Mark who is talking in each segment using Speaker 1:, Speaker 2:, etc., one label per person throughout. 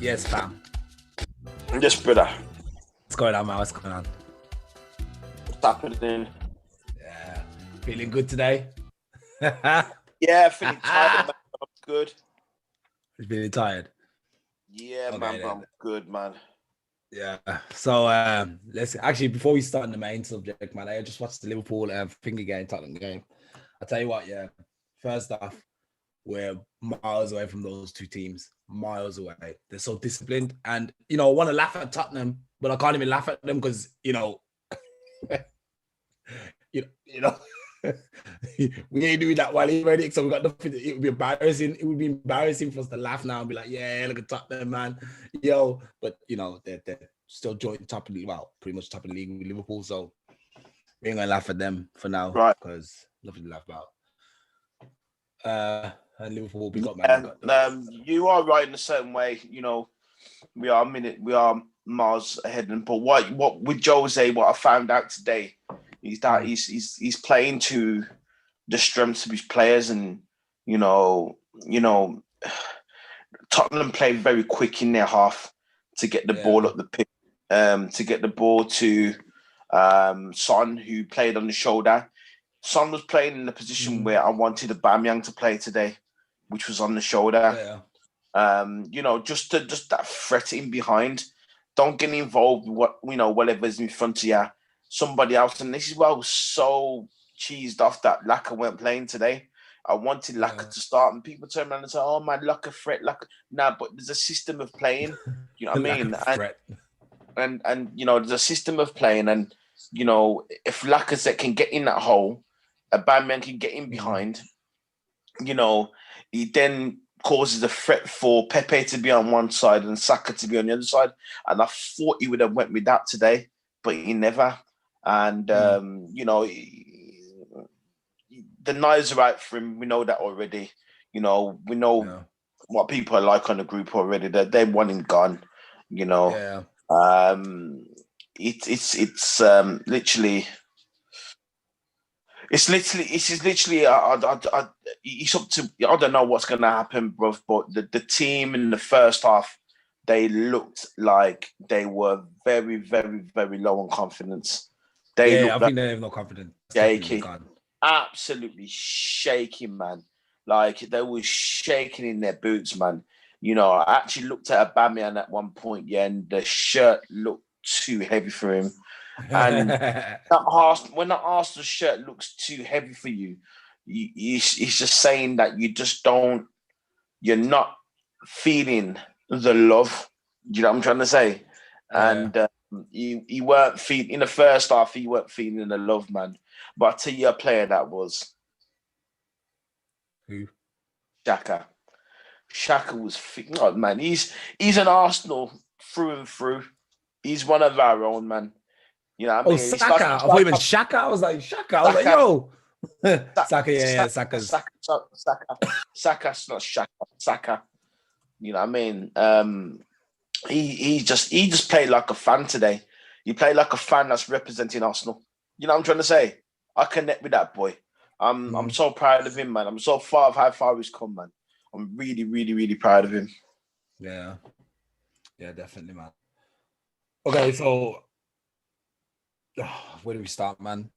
Speaker 1: Yes, fam.
Speaker 2: Yes, brother.
Speaker 1: What's going on, man? What's going on?
Speaker 2: What's happening?
Speaker 1: Yeah. Feeling good today?
Speaker 2: Yeah, feeling tired, man. I'm good.
Speaker 1: You feeling tired?
Speaker 2: Yeah,
Speaker 1: Okay,
Speaker 2: man,
Speaker 1: then.
Speaker 2: I'm good, man.
Speaker 1: Yeah. So let's actually before we start on the main subject, man, I just watched the Liverpool finger game, Tottenham game. I'll tell you what, yeah. First off, we're miles away from those two teams. Miles away. They're so disciplined. And I want to laugh at Tottenham, but I can't even laugh at them because we ain't doing that while he's ready. So we got nothing. It would be embarrassing. It would be embarrassing for us to laugh now and be like, yeah, look at Tottenham, man. But they're still joint top of the league. Well, pretty much top of the league with Liverpool. So we ain't gonna laugh at them for now,
Speaker 2: right?
Speaker 1: Because nothing to laugh about. And Liverpool, we got man.
Speaker 2: You are right in a certain way. We are miles ahead of them. But what with Jose, what I found out today is that he's playing to the strengths of his players, and Tottenham played very quick in their half to get the ball up the pitch, to get the ball to Son, who played on the shoulder. Son was playing in the position where I wanted Aubameyang to play today, which was on the shoulder. Just that threatening behind. Don't get involved with whatever's in front of you. Somebody else. And this is why I was so cheesed off that Laka weren't playing today. I wanted Laka to start, and people turn around and say, "Oh man, Laka threat, Laka." Nah, but there's a system of playing. You know what I mean? And there's a system of playing, and if Lacazette can get in that hole, Aubameyang can get in behind. He then causes a threat for Pepe to be on one side and Saka to be on the other side. And I thought he would have went with that today, but he never. And the knives are out for him. We know that already. We know what people are like on the group already. They want him gone. It's literally. It's literally. It's up to. I don't know what's going to happen, bro. But the team in the first half, they looked like they were very, very, very low on confidence.
Speaker 1: I think they have no confidence.
Speaker 2: Shaky, absolutely shaky, man. Like they were shaking in their boots, man. I actually looked at Aubameyang at one point, and the shirt looked too heavy for him. And when the Arsenal shirt looks too heavy for you, it's just saying that you're not feeling the love. Do you know what I'm trying to say? And you weren't feeling, in the first half, you weren't feeling the love, man. But I'll tell you a player that was.
Speaker 1: Who?
Speaker 2: Xhaka. Xhaka was, man, he's an Arsenal through and through. He's one of our own, man. You know what I mean?
Speaker 1: Saka. I thought you meant Shaka. I was like, Shaka. I was like, yo. Saka, Saka's.
Speaker 2: Saka's not Shaka. Saka. You know what I mean? He just played like a fan today. He played like a fan that's representing Arsenal. You know what I'm trying to say? I connect with that boy. I'm so proud of him, man. I'm so far of how far he's come, man. I'm really, really, really proud of him.
Speaker 1: Yeah. Yeah, definitely, man. Okay, so where do we start, man?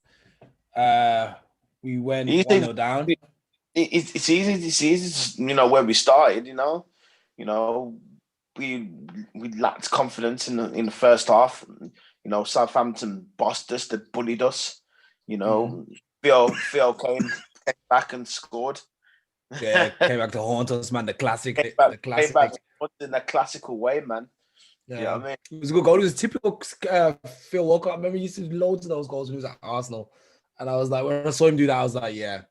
Speaker 1: We went 1-0 down.
Speaker 2: It's easy. It's easy. Where we started. We lacked confidence in the first half. Southampton bossed us. They bullied us. Phil came back and scored.
Speaker 1: Yeah, came back to haunt us, man. The classic.
Speaker 2: Came back in a classical way, man. Yeah, you know what I mean,
Speaker 1: it was a good goal. It was typical Phil Walcott. I remember he used to do loads of those goals when he was at Arsenal, and I was like, when I saw him do that, I was like, yeah,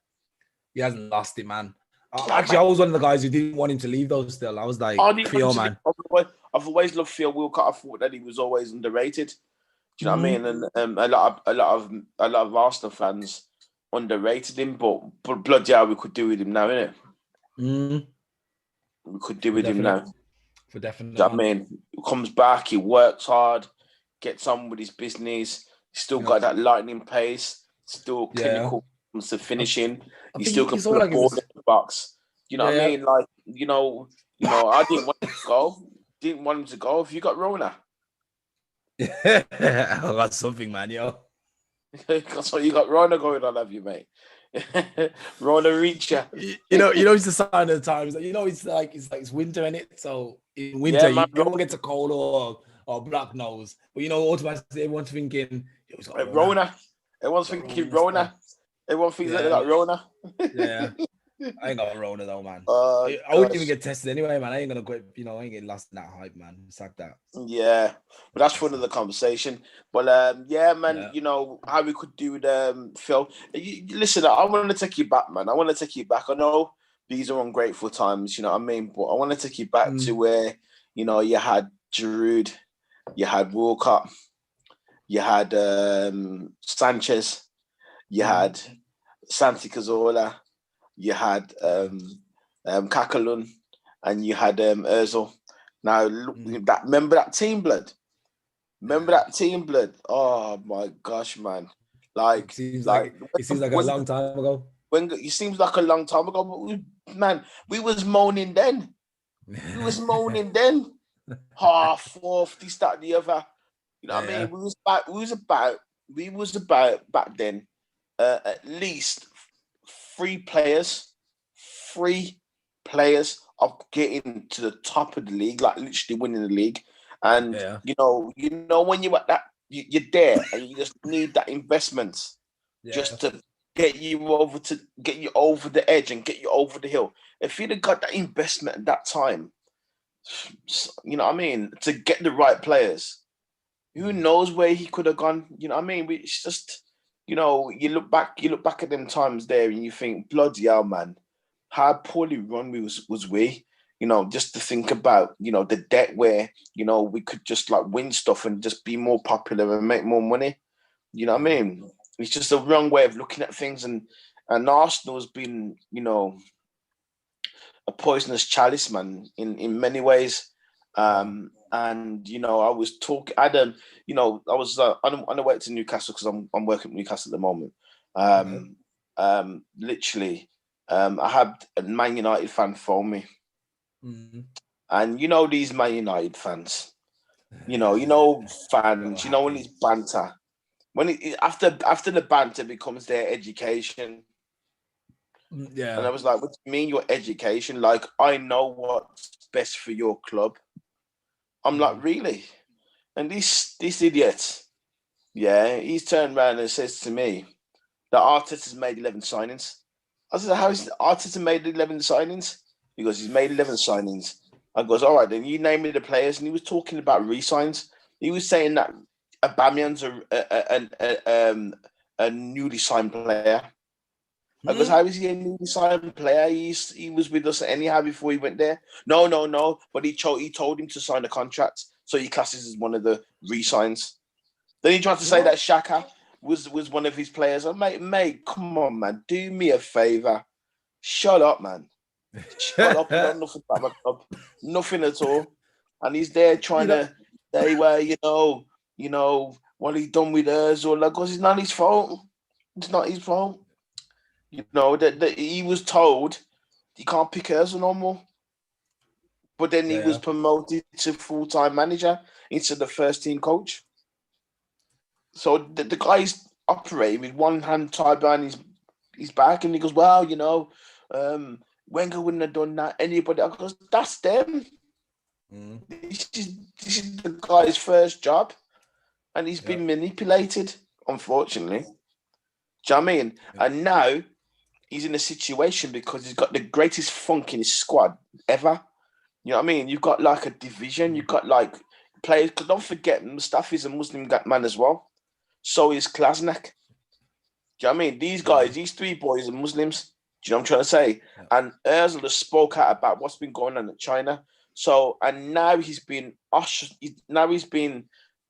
Speaker 1: he hasn't lost it, man. Actually, I was one of the guys who didn't want him to leave those. Still, I was like, Phil, man.
Speaker 2: I've always loved Phil Walcott. I thought that he was always underrated. Do you know what I mean? And a lot of Arsenal fans underrated him, but bloody hell, we could do with him now, innit? We could do with him now.
Speaker 1: For definitely.
Speaker 2: I mean, he comes back, he works hard, gets on with his business. He's still got that lightning pace, still clinical comes to finishing. He still can put a ball in the box. You know what I mean? Like, I didn't want him to go. didn't want him to go. Have you got Rona?
Speaker 1: That's something, man, yo.
Speaker 2: That's what you got Rona going on, have you, mate? Rona reacher.
Speaker 1: It's the sign of the times. It's winter in it. So in winter,
Speaker 2: Yeah, man.
Speaker 1: everyone gets a cold or black nose. But automatically everyone's thinking, yo, he's got Rona.
Speaker 2: Rona. Everyone's thinking Rona. Everyone thinks that they got Rona.
Speaker 1: Yeah. I ain't got Rona though, man.
Speaker 2: I
Speaker 1: wouldn't even get tested anyway, man. I ain't gonna go. I ain't getting lost in that hype, man. Sack that.
Speaker 2: Yeah, but that's for another conversation. But yeah, man.
Speaker 1: Yeah.
Speaker 2: How we could do the Phil. Listen, I want to take you back, man. I want to take you back. I know these are ungrateful times, you know what I mean. But I want to take you back to where you had Giroud, you had Walcott, you had Sanchez, you had Santi Cazorla, you had Kakalun, and you had Özil. Now, remember that team, blood? Remember that team, blood? Oh, my gosh, man.
Speaker 1: It seems like a long time ago.
Speaker 2: It seems like a long time ago, but we was moaning then. We was moaning then. Half, fourth, this, that, the other. You know what I mean? We was about back then at least three players of getting to the top of the league, like literally winning the league. And when you're at that, you're there, and you just need that investment just to get you over the edge and get you over the hill. If you'd have got that investment at that time, you know what I mean, to get the right players, who knows where he could have gone? You know what I mean? It's just, you look back at them times there, and you think, bloody hell, man, how poorly run was we? Just to think about, the debt where, we could just like win stuff and just be more popular and make more money. You know what I mean? It's just a wrong way of looking at things. And Arsenal's been, a poisonous chalice, man, in many ways. And, I was talking, Adam, I was on the way to Newcastle because I'm working at Newcastle at the moment. Literally, I had a Man United fan phone me. And these Man United fans, fans, when it's banter, when after the banter becomes their education.
Speaker 1: Yeah.
Speaker 2: And I was like, what do you mean your education? Like, I know what's best for your club. I'm like, really? And this idiot, he's turned around and says to me that Arteta's made 11 signings. I said, how is Arteta made 11 signings? He goes, he's made 11 signings. I goes, all right, then you name me the players. And he was talking about re-signs. He was saying that Aubameyang's a newly signed player. I goes, how is he a newly signed player? He was with us anyhow before he went there. No. But he told him to sign a contract, so he classes as one of the re-signs. Then he tried to say that Xhaka was one of his players. I'm like, mate, come on, man, do me a favor, shut up, man. Shut up, you know nothing about my club, nothing at all. And he's there trying to say, well, what he done with Özil. Like, because it's not his fault. It's not his fault. That he was told he can't pick Özil no more. But then he was promoted to full-time manager instead of first-team coach. So the guy's operating with one hand tied behind his back, and he goes, well, Wenger wouldn't have done that. Anybody else goes, that's them. This is the guy's first job, and he's been manipulated, unfortunately. Do you know what I mean? And now he's in a situation because he's got the greatest funk in his squad ever. You know what I mean? You've got like a division. You've got like players. Because don't forget, Mustafi's a Muslim man as well. So is Klasnak. Do you know what I mean? These guys, these three boys are Muslims. Do you know what I'm trying to say? Yeah. And Özil has spoke out about what's been going on in China. So, and now he's been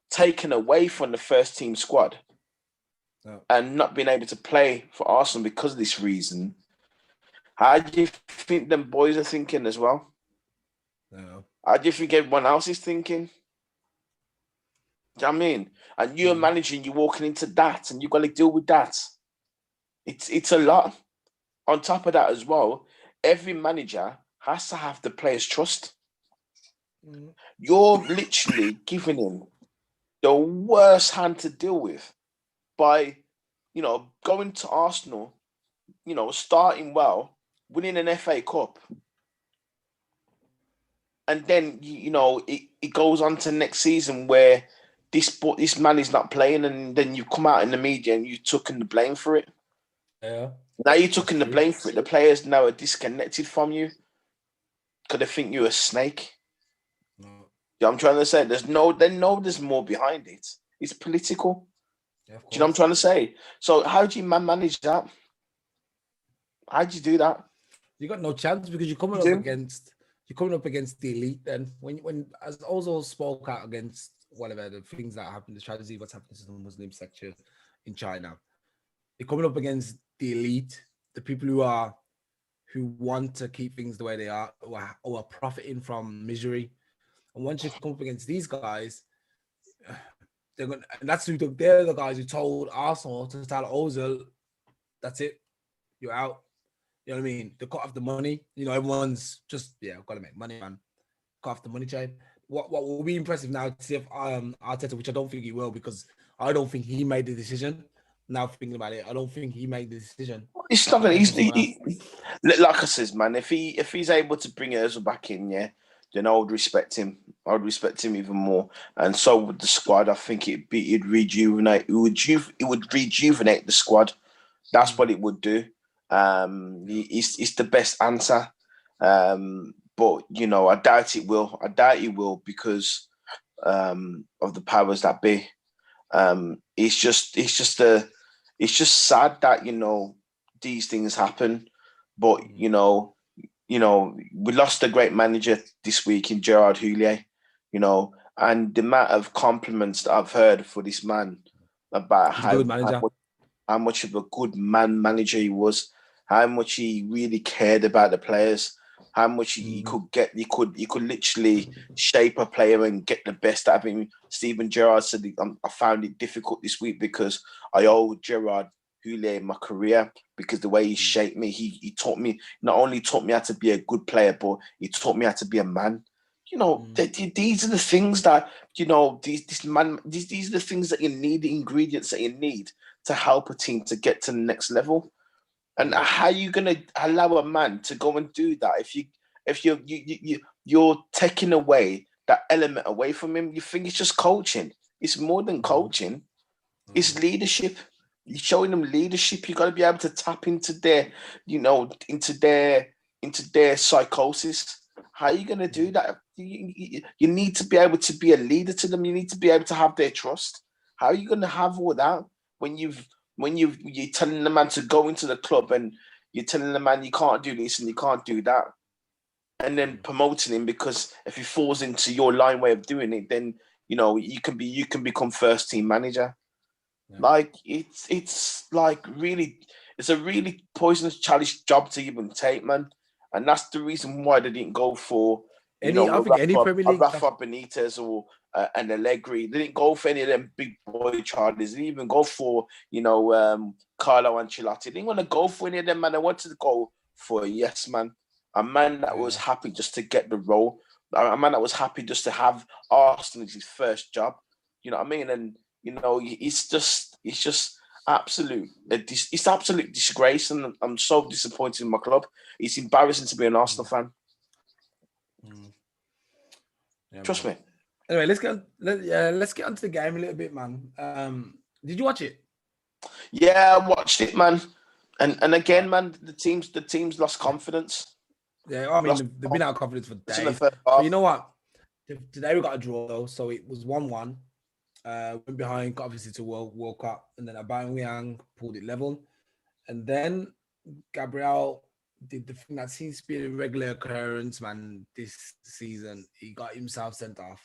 Speaker 2: taken away from the first team squad and not being able to play for Arsenal because of this reason. How do you think them boys are thinking as well?
Speaker 1: No.
Speaker 2: How do you think everyone else is thinking? Do you know what I mean? And you're managing, you're walking into that, and you've got to deal with that. It's a lot. On top of that as well, every manager has to have the players' trust. You're literally giving him the worst hand to deal with by, going to Arsenal, starting well, winning an FA Cup. And then, it goes on to next season where this man is not playing, and then you come out in the media and you took the blame for it.
Speaker 1: Yeah.
Speaker 2: Now you took the blame for it. The players now are disconnected from you because they think you're a snake.
Speaker 1: No.
Speaker 2: You know what I'm trying to say? They know there's more behind it. It's political.
Speaker 1: Yeah,
Speaker 2: do you know what I'm trying to say? So how do you manage that? How do you do that?
Speaker 1: You got no chance because you're coming up against the elite. Then when as also spoke out against whatever the things that happen, the tragedy what's happening to the Muslim sector in China, you're coming up against the elite, the people who want to keep things the way they are, or are profiting from misery. And once you come up against these guys, they're the guys who told Arsenal to tell Ozil, that's it, you're out. You know what I mean? They cut off the money. Everyone's just gotta make money, man. Cut off the money chain. What will be impressive now to see if Arteta, which I don't think he will, because I don't think he made the decision. Now thinking about it, I don't think he made the decision.
Speaker 2: It's not gonna. Like I says, man. If he's able to bring Ozil back in, then I would respect him. I would respect him even more, and so would the squad. I think it'd rejuvenate. It would rejuvenate the squad. That's what it would do. It's the best answer. But I doubt it will. I doubt it will because of the powers that be. It's just sad that these things happen. But we lost a great manager this week in Gerard Houllier. And the amount of compliments that I've heard for this man about how much of a good manager he was, how much he really cared about the players, how much he could literally shape a player and get the best out of him. Steven Gerrard said, I found it difficult this week because I owe Gerard Houllier my career because the way he shaped me, he taught me, not only taught me how to be a good player, but he taught me how to be a man. These are the things that, these are the things that you need, the ingredients that you need to help a team to get to the next level. And how are you going to allow a man to go and do that if you're taking away that element away from him? You think it's just coaching? It's more than coaching. It's leadership. You're showing them leadership. You got to be able to tap into their, into their psychosis. How are you going to do that? You need to be able to be a leader to them. You need to be able to have their trust. How are you going to have all that when you're telling the man to go into the club and you're telling the man you can't do this and you can't do that, and then promoting him because if he falls into your line way of doing it, then you can become first team manager. Yeah. Like it's like really, it's a really poisonous, childish job to even take, man. And that's the reason why they didn't go for
Speaker 1: any Premier League
Speaker 2: Rafa Benitez or and Allegri. They didn't go for any of them big boy charges. They didn't even go for Carlo Ancelotti. They didn't want to go for any of them, man. They wanted to go for a yes man, a man that was happy just to get the role, a man that was happy just to have Arsenal as his first job. You know what I mean? And it's just absolute disgrace, and I'm so disappointed in my club. It's embarrassing to be an Arsenal fan. Yeah, trust me.
Speaker 1: Anyway, let's get onto the game a little bit, man. Did you watch it?
Speaker 2: Yeah, I watched it, man. And again, man, the teams lost confidence.
Speaker 1: Yeah, I mean they've been out of confidence for days. But you know what? Today we got a draw though, so it was 1-1. Went behind, got obviously to World Cup, and then Aubameyang pulled it level, and then Gabriel did the thing that seems to be a regular occurrence, man. This season, he got himself sent off.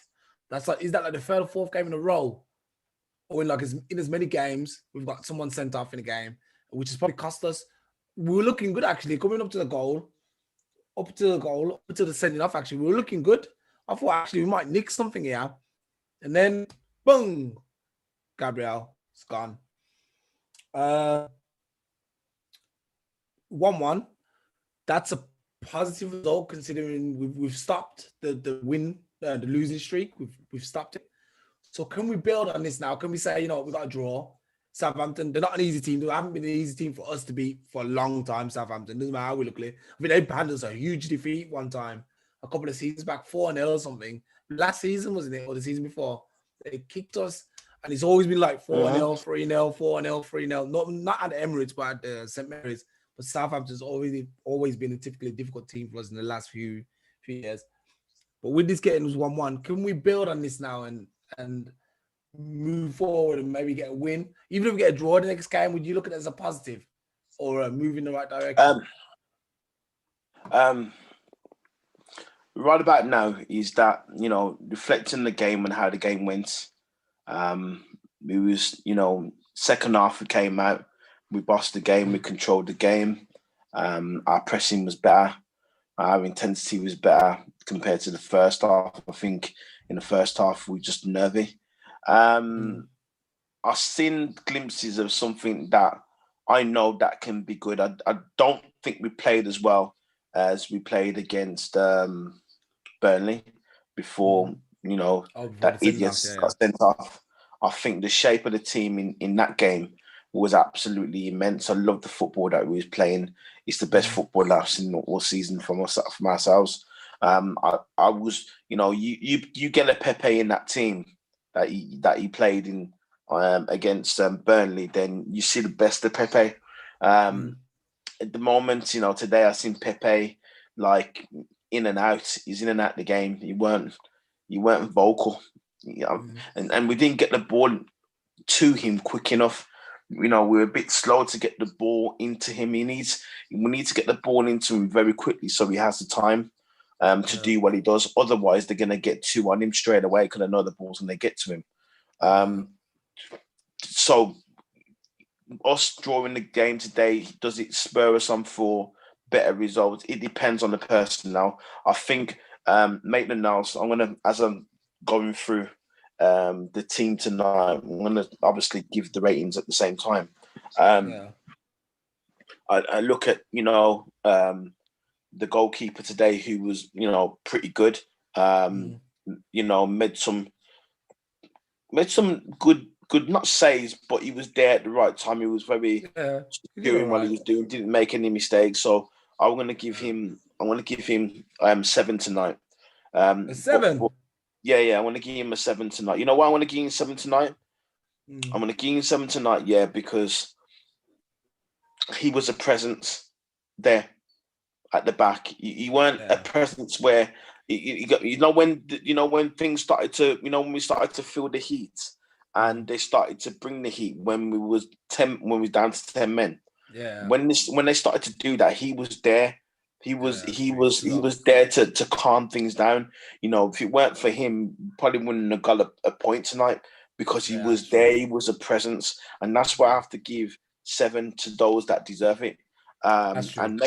Speaker 1: Is that like the third or fourth game in a row, or in as many games we've got someone sent off in a game, which has probably cost us. We were looking good actually, coming up to the sending off. Actually, we were looking good. I thought actually we might nick something here, and then boom, Gabriel is gone. 1-1. That's a positive result considering we've stopped the win the losing streak. We've stopped it. So can we build on this now? Can we say, we got a draw? Southampton, they're not an easy team. They haven't been an easy team for us to beat for a long time, Southampton. Doesn't matter how we look at it. I mean, they handled us a huge defeat one time, a couple of seasons back, 4-0 or something. Last season, wasn't it? Or the season before. They kicked us, and it's always been like 4-0, 3-0, 4-0, 3-0. Not at the Emirates, but at the St. Mary's. But Southampton's always been a typically difficult team for us in the last few years. But with this getting 1-1, can we build on this now and move forward and maybe get a win? Even if we get a draw the next game, would you look at it as a positive or a move in the right direction?
Speaker 2: Right about now is that, reflecting the game and how the game went. It was, second half we came out, we bossed the game, we controlled the game. Our pressing was better. Our intensity was better compared to the first half. I think in the first half we were just nervy. I've seen glimpses of something that I know that can be good. I don't think we played as well as we played against Burnley before, that idiot got sent off. I think the shape of the team in that game was absolutely immense. I love the football that we was playing. It's the best football I've seen all season from ourselves. I was, you get a Pepe in that team that he played in against Burnley, then you see the best of Pepe. At the moment, today I've seen Pepe like in and out. He's in and out the game. You weren't vocal, and we didn't get the ball to him quick enough. We were a bit slow to get the ball into him. We need to get the ball into him very quickly so he has the time to do what he does. Otherwise, they're going to get two on him straight away because I know the ball's going to get to him. So us drawing the game today, does it spur us on for better results? It depends on the person now. I think Maitland-Niles, as I'm going through the team tonight, I'm going to obviously give the ratings at the same time. I look at, the goalkeeper today who was, pretty good. Made some good, not saves, but he was there at the right time. He was very doing what he was doing, didn't make any mistakes. So I'm going to give him 7 tonight.
Speaker 1: A 7?
Speaker 2: Yeah, I want to give him a 7 tonight. You know why I want to give him 7 tonight? I'm going to give him 7 tonight, because he was a presence there at the back. He weren't a presence where when things started to when we started to feel the heat and they started to bring the heat when we was down to 10 men. Yeah. When they started to do that, he was there. He was there to calm things down. If it weren't for him, probably wouldn't have got a point tonight because he was there. He was a presence, and that's why I have to give 7 to those that deserve it. And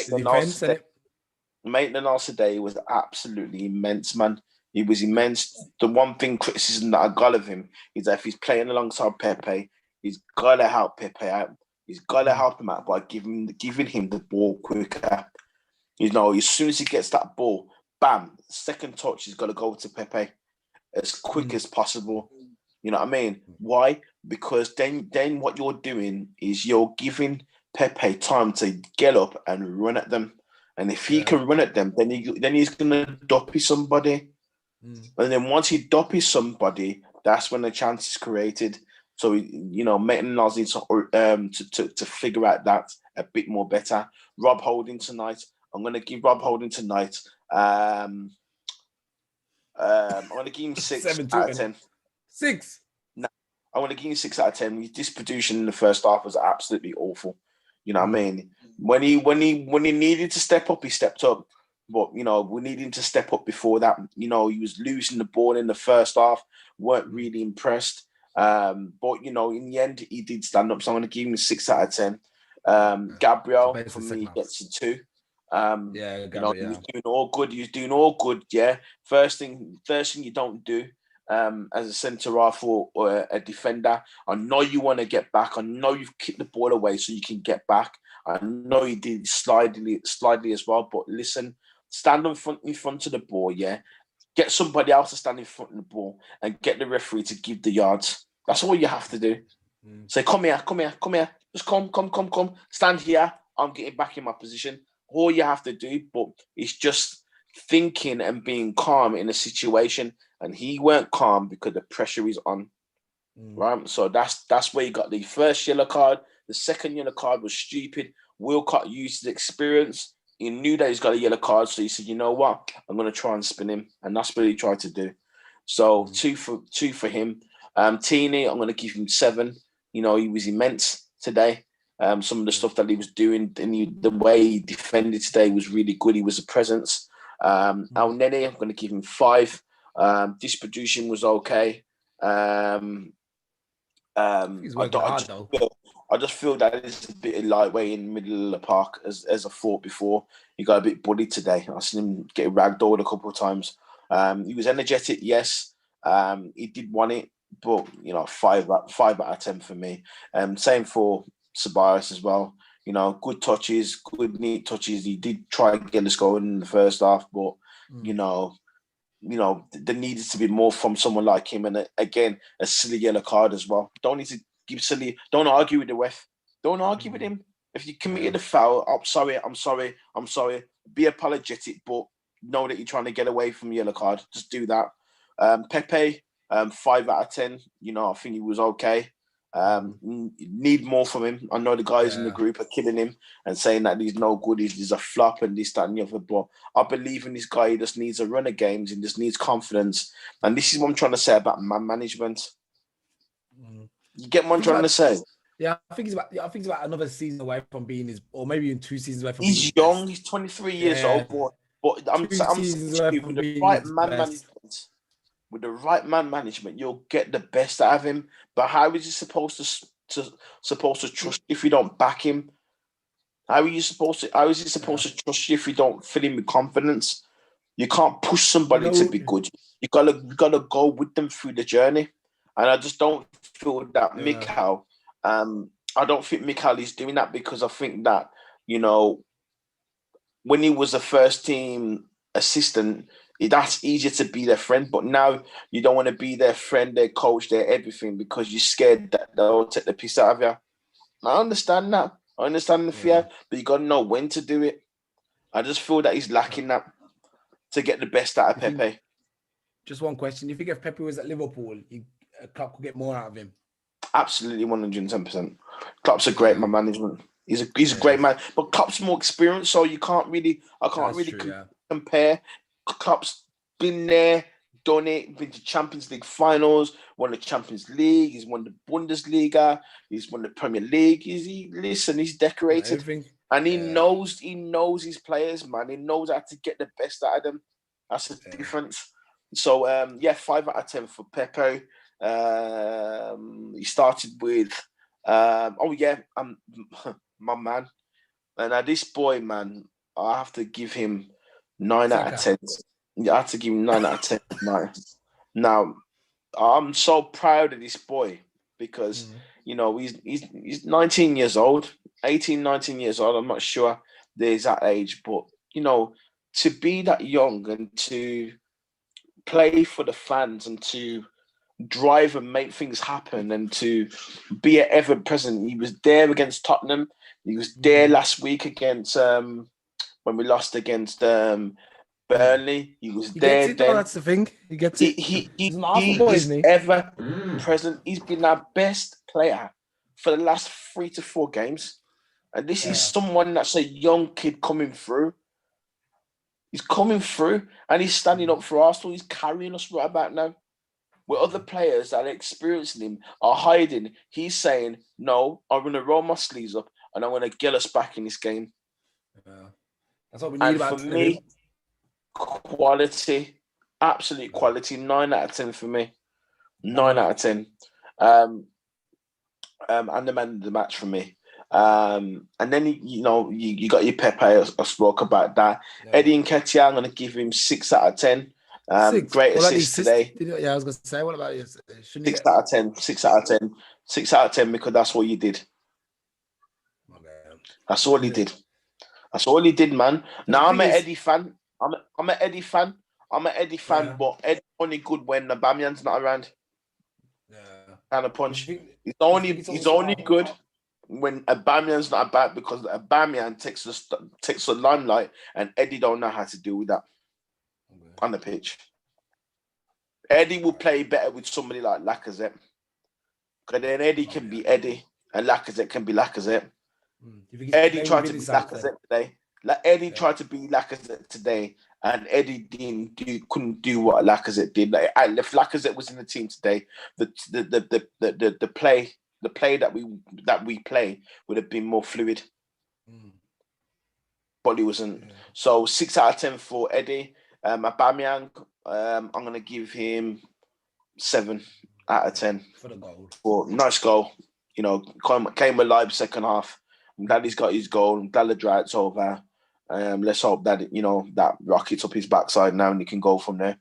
Speaker 2: Maitland-Niles today was absolutely immense, man. He was immense. The one criticism that I got of him is that if he's playing alongside Pepe, he's got to help Pepe out. He's got to help him out by giving him the ball quicker. As soon as he gets that ball, bam, second touch, he's got to go to Pepe as quick as possible. You know what I mean? Why? Because then what you're doing is you're giving Pepe time to get up and run at them. And if he can run at them, then he's going to doppy somebody. And then once he doppies somebody, that's when the chance is created. So, Maitland-Niles needs to figure out that a bit more better. Rob Holding tonight. I'm going to give Rob Holding tonight. I'm going to give him 6 out of 10.
Speaker 1: 6?
Speaker 2: No, I want to give him 6 out of 10. His disposition in the first half was absolutely awful. You know what I mean? When he needed to step up, he stepped up. But, we need him to step up before that. He was losing the ball in the first half. Weren't really impressed. But, in the end, he did stand up. So I'm going to give him a 6 out of 10. Gabriel, for me, gets a 2. Gabriel, he was doing all good. He was doing all good, yeah. First thing you don't do as a centre-half or a defender, I know you want to get back. I know you've kicked the ball away so you can get back. I know you did slidely as well, but listen, stand in front of the ball, yeah. get somebody else to stand in front of the ball and get the referee to give the yards. That's all you have to do. Say, come here. Just come. Stand here. I'm getting back in my position. All you have to do, but it's just thinking and being calm in a situation. And he weren't calm because the pressure is on. Right? So that's where he got the first yellow card. The second yellow card was stupid. Wilcott used his experience. He knew that he's got a yellow card, so he said, "You know what? I'm going to try and spin him," and that's what he tried to do. So two for him. Tini, I'm going to give him 7. You know, he was immense today. Some of the stuff that he was doing, and the way he defended today was really good. He was a presence. Al Nene, I'm going to give him 5. Distribution was okay.
Speaker 1: He's working hard though.
Speaker 2: I just feel that it's a bit lightweight in the middle of the park, as I thought before. He got a bit bullied today. I seen him get ragdolled a couple of times. He was energetic, yes. He did want it, but 5 out of 10 for me. Same for Ceballos as well. Good touches, good neat touches. He did try and get us going in the first half, but there needed to be more from someone like him. And again, a silly yellow card as well. Don't need to give silly. Don't argue with the ref. Don't argue with him. If you committed a foul, I'm sorry. Be apologetic, but know that you're trying to get away from the yellow card. Just do that. Pepe, 5 out of 10. I think he was okay. Need more from him. I know the guys in the group are killing him and saying that he's no good, he's a flop and this, that, and the other. But I believe in this guy. He just needs a run of games and just needs confidence. And this is what I'm trying to say about man management. You get what I'm trying to say?
Speaker 1: Yeah, I think he's about another season away from being his, or maybe in 2 seasons away from.
Speaker 2: He's young. He's 23 years old, but I'm saying with the right man management. With the right man management, you'll get the best out of him. But how is he supposed to trust you if you don't back him? How is he supposed to trust you if you don't fill him with confidence? You can't push somebody to be good. You gotta go with them through the journey. And I just don't feel that Mikel. I don't think Mikel is doing that, because I think that when he was a first team assistant, that's easier to be their friend. But now you don't want to be their friend, their coach, their everything, because you're scared that they'll take the piss out of you. I understand that. I understand the fear, but you got to know when to do it. I just feel that he's lacking that to get the best out of Pepe.
Speaker 1: Just one question. You think if Pepe was at Liverpool, Klopp could get more out of him?
Speaker 2: Absolutely, 110%. Klopp's a great man management. He's a great man, but Klopp's more experienced, so I can't really compare. Klopp's been there, done it, been to Champions League finals, won the Champions League, he's won the Bundesliga, he's won the Premier League. He's decorated. And he knows his players, man. He knows how to get the best out of them. That's the difference. So 5 out of 10 for Pepe. He started with my man. And this boy, man, I have to give him 9 out of 10. I have to give him 9 out of 10. Now, I'm so proud of this boy because he's 19 years old, 18, 19 years old. I'm not sure the exact age, but to be that young and to play for the fans and to drive and make things happen and to be ever present. He was there against Tottenham. He was there last week against when we lost against Burnley. He was there. Then
Speaker 1: that's the thing. He gets it.
Speaker 2: He's ever present. He's been our best player for the last 3 to 4 games, and this is someone that's a young kid coming through. He's coming through, and he's standing up for Arsenal. He's carrying us right about now. Where other players that are experiencing him are hiding, he's saying, "No, I'm going to roll my sleeves up and I'm going to get us back in this game."
Speaker 1: That's what we need.
Speaker 2: And for me, quality, absolute quality. 9 out of 10 for me. 9 out of 10. And the man of the match for me. And then you got your Pepe. I spoke about that. Eddie Nketiah, I'm going to give him 6 out of 10. Great assist today.
Speaker 1: I was going to say, what about you?
Speaker 2: 6 out of 10. 6 out of 10. 6 out of 10 because that's what you did. That's all he did. That's all he did, man. Now I'm an Eddie fan. I'm an Eddie fan. I'm an Eddie fan, but Eddie's only good when Aubameyang's not around.
Speaker 1: Yeah.
Speaker 2: Kind of punch.
Speaker 1: You think
Speaker 2: He's only good when Aubameyang's not about, because Aubameyang takes the limelight, and Eddie don't know how to deal with that on the pitch. Eddie will play better with somebody like Lacazette, because then Eddie can be Eddie, and Lacazette can be Lacazette. Eddie tried to be Lacazette today. Eddie tried to be Lacazette today, and Eddie couldn't do what Lacazette did. Like, if Lacazette was in the team today, the play that we play would have been more fluid. But he wasn't. Yeah. So 6 out of 10 for Eddie. Aubameyang, I'm gonna give him 7 out of 10
Speaker 1: for the goal.
Speaker 2: Well, nice goal. You know, came alive second half. I'm glad he's got his goal. I'm glad the drought's over. Let's hope that that rockets up his backside now and he can go from there.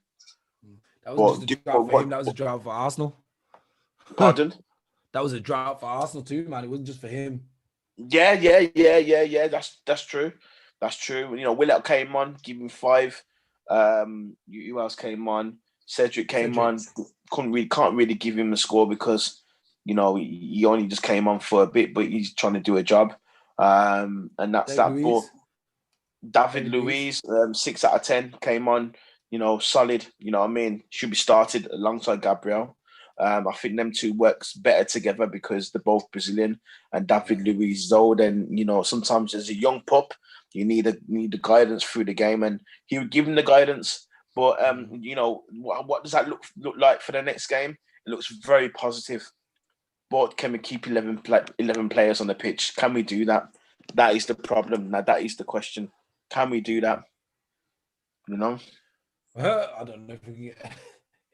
Speaker 1: That was just a drought for him. That was a drought for Arsenal.
Speaker 2: Pardon?
Speaker 1: That was a drought for Arsenal too, man. It wasn't just for him.
Speaker 2: Yeah. That's true. That's true. You know, Willett came on, give him 5. Who else came on? Cedric came on. Can't really give him a score because he only just came on for a bit, but he's trying to do a job. And that's David that. But David Luiz, 6 out of 10, came on. Solid. You know what I mean? Should be started alongside Gabriel. I think them two works better together because they're both Brazilian, and David Luiz is old, and sometimes as a young pup, you need the guidance through the game, and he would give him the guidance. But what does that look like for the next game? It looks very positive. But can we keep 11 players on the pitch? Can we do that? That is the problem. Now that is the question. Can we do that? I
Speaker 1: don't know if we can get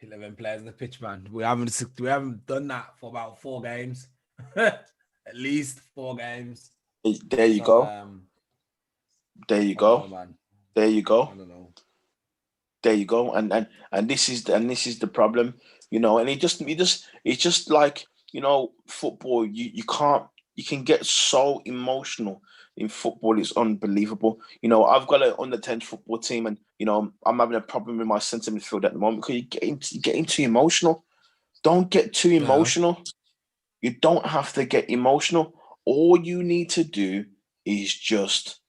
Speaker 1: 11 players on the pitch, man. We haven't done that for about 4 games. At least 4 games.
Speaker 2: There you go. There you go.
Speaker 1: Man.
Speaker 2: There you go.
Speaker 1: I don't know.
Speaker 2: There you go. And this is the problem. And it's just like, football, you can get so emotional in football. It's unbelievable. I've got an under-10 football team, and I'm having a problem with my centre midfield at the moment because you're getting too emotional. Don't get too emotional. You don't have to get emotional. All you need to do is just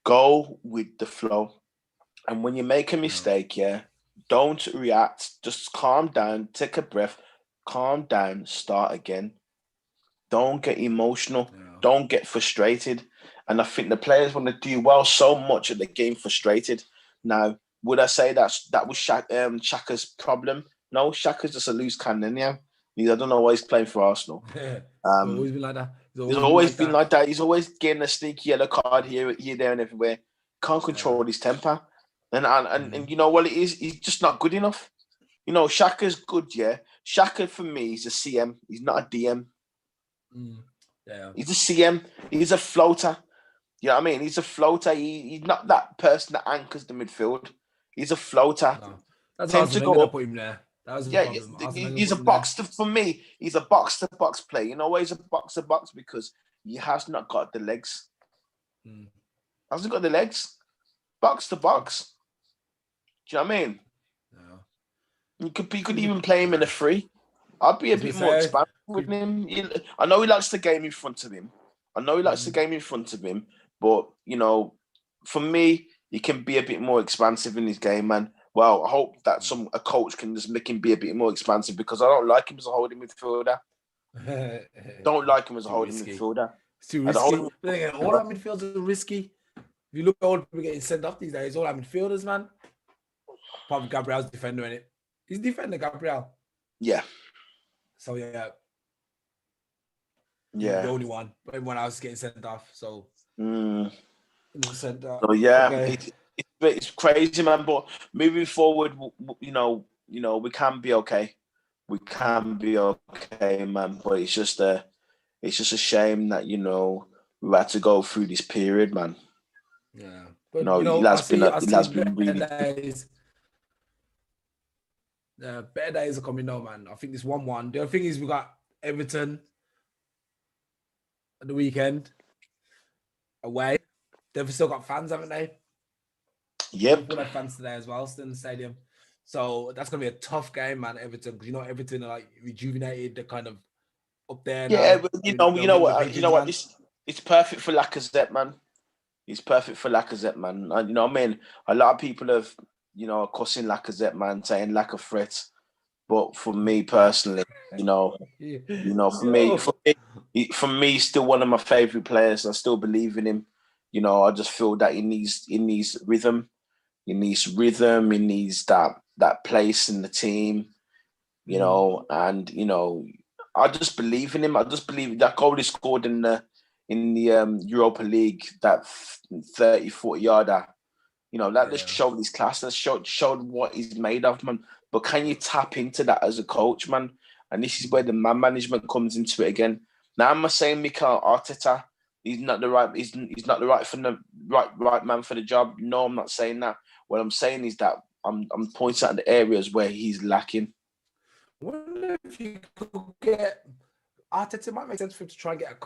Speaker 2: go with the flow. And when you make a mistake, don't react. Just calm down, take a breath, calm down, start again. Don't get emotional. Don't get frustrated. And I think the players want to do well so much at the game frustrated. Now, would I say that was Xhaka's problem? No, Xhaka's just a loose cannon, yeah. I don't know why he's playing for Arsenal.
Speaker 1: It's always been like that.
Speaker 2: He's always been like that. He's always getting a sneaky yellow card here, there, and everywhere. Can't control his temper. And you know what it is? He's just not good enough. Xhaka's good, yeah. Xhaka, for me, is a CM. He's not a DM.
Speaker 1: Yeah.
Speaker 2: He's a CM. He's a floater. You know what I mean? He's a floater. He's not that person that anchors the midfield. He's a floater.
Speaker 1: No. That's hard to go up. Put him there. That was
Speaker 2: he's a box for me. He's a box-to-box player. You know why he's a box-to-box? Because he has not got the legs. Hasn't got the legs. Box-to-box. Do you know what I mean? No. You could even play him in a free. I'd be a bit more expansive with him. I know he likes the game in front of him. But, for me, he can be a bit more expansive in his game, man. Well, I hope that a coach can just make him be a bit more expansive, because I don't like him as a holding midfielder. Midfielder.
Speaker 1: It's too risky. All our midfielders are risky. If you look at all the people getting sent off these days, all our midfielders, man. Apart from Gabriel's defender, innit? He's defender, Gabriel.
Speaker 2: Yeah.
Speaker 1: So, yeah.
Speaker 2: Yeah.
Speaker 1: The only one. But everyone else is getting sent off. So,
Speaker 2: So yeah, okay. It's crazy, man. But moving forward, we can be okay. We can be okay, man. But it's just a shame that we had to go through this period, man.
Speaker 1: Yeah,
Speaker 2: but it has been really.
Speaker 1: Better days are coming now, man. I think this 1-1. The other thing is we got Everton at the weekend away. They've still got fans, haven't they?
Speaker 2: Yep.
Speaker 1: Liverpool had fans today as well, still in the stadium. So that's gonna be a tough game, man. Everton, because Everton are like rejuvenated. They're kind of up there
Speaker 2: Yeah,
Speaker 1: now.
Speaker 2: but
Speaker 1: You know, hitting the
Speaker 2: you
Speaker 1: pigeons,
Speaker 2: know what?
Speaker 1: man.
Speaker 2: It's perfect for Lacazette, man. It's perfect for Lacazette, man. And you know what I mean? A lot of people have, cussing Lacazette, man, saying lack of threat. But for me personally,
Speaker 1: Yo.
Speaker 2: for me, he's still one of my favorite players. I still believe in him. I just feel that he needs rhythm. He needs rhythm. He needs that place in the team. I just believe in him. I just believe that goal he scored in the Europa League, that 30, 40 yarder. That just showed his class. That showed what he's made of, man. But can you tap into that as a coach, man? And this is where the man management comes into it again. Now, I'm not saying Mikel Arteta, he's not the right right man for the job. No, I'm not saying that. What I'm saying is that I'm pointing out the areas where he's lacking.
Speaker 1: I wonder if you could get Arteta. It might make sense for him to try and get a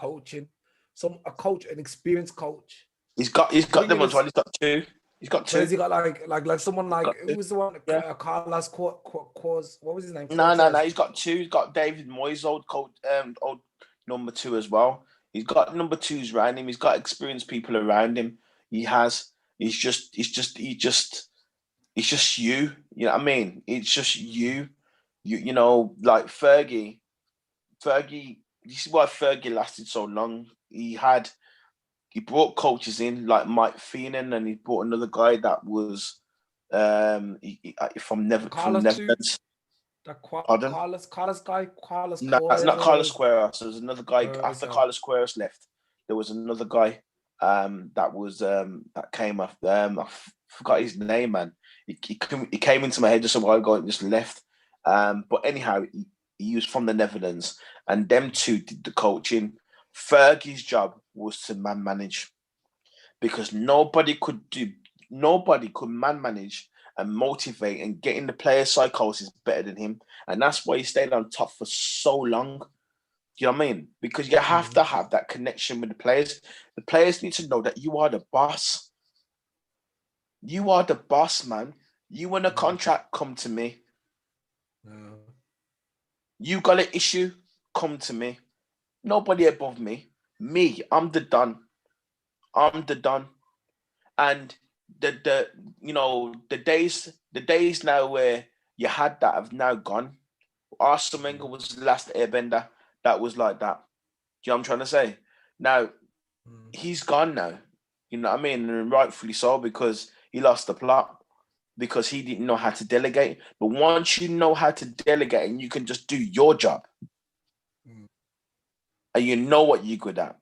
Speaker 1: an experienced coach.
Speaker 2: He's got them as well. He's got two. He's got two.
Speaker 1: Has he got like someone like who was the one?
Speaker 2: Yeah.
Speaker 1: Carlos Quaz. What was his name?
Speaker 2: No. He's got two. He's got David Moyes, old number two as well. He's got number twos around him. He's got experienced people around him. He has. It's just you. You know what I mean? It's just you. Like Fergie. This is why Fergie lasted so long. He brought coaches in like Mike Feenan, and he brought another guy that was from Netherlands. Pardon?
Speaker 1: Carlos guy.
Speaker 2: No, that's not Carlos Queiroz. There's another guy after Carlos Queiroz left. There was another guy that came off. I forgot his name, man. He came into my head just a while ago and just left. But anyhow, he was from the Netherlands, and them two did the coaching. Fergie's job was to man manage, because nobody could man manage and motivate and get in the player psychosis better than him. And that's why he stayed on top for so long. Do you know what I mean? Because you have to have that connection with the players. The players need to know that you are the boss. You are the boss, man. You want a contract, come to me. You got an issue, come to me. Nobody above me. Me, I'm the Don. And the days now where you had that have now gone. Arsene Wenger was the last airbender that was like that. Do you know what I'm trying to say? Now, he's gone now. You know what I mean? And rightfully so, because he lost the plot, because he didn't know how to delegate. But once you know how to delegate and you can just do your job, and you know what you're good at,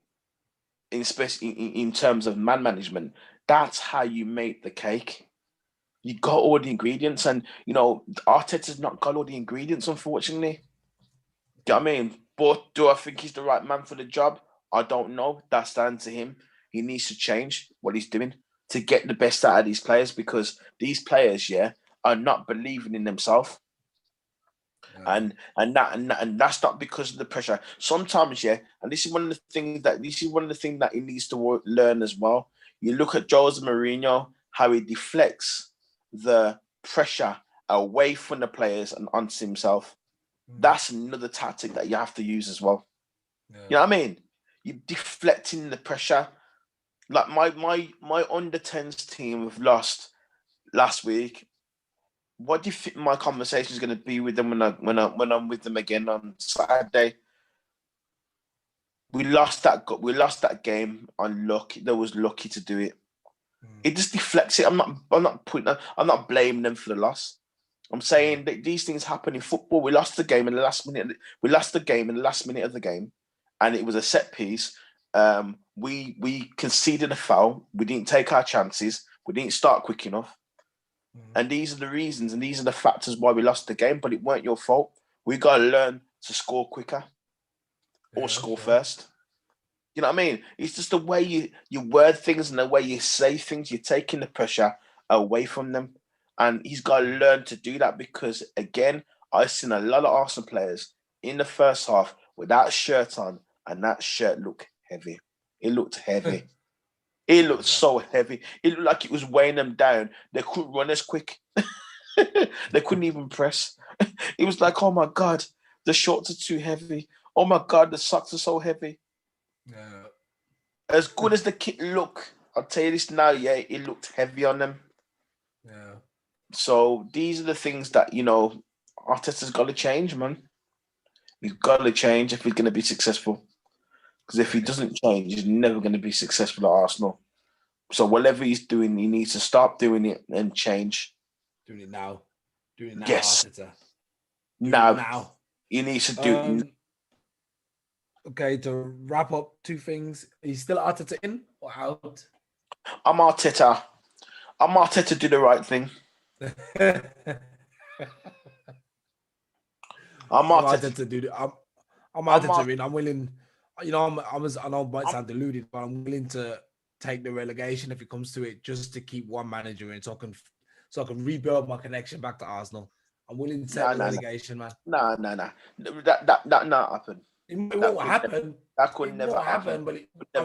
Speaker 2: especially in terms of man management, that's how you make the cake. You got all the ingredients, and Arteta's not got all the ingredients, unfortunately. Do you know what I mean? But do I think he's the right man for the job? I don't know. That's down to him. He needs to change what he's doing to get the best out of these players, because these players, are not believing in themselves. And that's not because of the pressure. Sometimes, and this is one of the things that he needs to learn as well. You look at Jose Mourinho, how he deflects the pressure away from the players and onto himself. That's another tactic that you have to use as well. You know what I mean? You're deflecting the pressure. Like my under 10s team have lost last week. What do you think my conversation is going to be with them when I'm with them again on Saturday? We lost that game on luck. They was lucky to do it. It just deflects it. I'm not blaming them for the loss. I'm saying that these things happen in football. We lost the game in the last minute. We lost the game in the last minute of the game, and it was a set piece. We conceded a foul. We didn't take our chances. We didn't start quick enough. And these are the reasons and these are the factors why we lost the game, but it weren't your fault. We got to learn to score quicker or score first. You know what I mean? It's just the way you word things and the way you say things. You're taking the pressure away from them. And he's got to learn to do that, because, again, I've seen a lot of Arsenal players in the first half with that shirt on, and that shirt looked heavy. It looked heavy. It looked so heavy. It looked like it was weighing them down. They couldn't run as quick. They couldn't even press. It was like, oh my God, the shorts are too heavy. Oh my God, the socks are so heavy.
Speaker 1: Yeah.
Speaker 2: As good as the kit look, I'll tell you this now, yeah, it looked heavy on them.
Speaker 1: Yeah.
Speaker 2: So these are the things that, Arteta's got to change, man. He's got to change if he's going to be successful. Because if he doesn't change, he's never going to be successful at Arsenal. So whatever he's doing, he needs to stop doing it and change.
Speaker 1: Doing it now. Doing it now,
Speaker 2: Yes.
Speaker 1: Arteta.
Speaker 2: Now. He needs to do it.
Speaker 1: Okay, to wrap up, two things. Are you still Arteta in or out?
Speaker 2: I'm Arteta. Do the right thing. I'm Arteta
Speaker 1: do the. I'm Arteta in. I'm willing. I know it might sound deluded, but I'm willing to take the relegation if it comes to it, just to keep one manager in, so I can rebuild my connection back to Arsenal. I'm willing to take the relegation, man.
Speaker 2: No. That not happen.
Speaker 1: It won't happen.
Speaker 2: That could never happen.
Speaker 1: But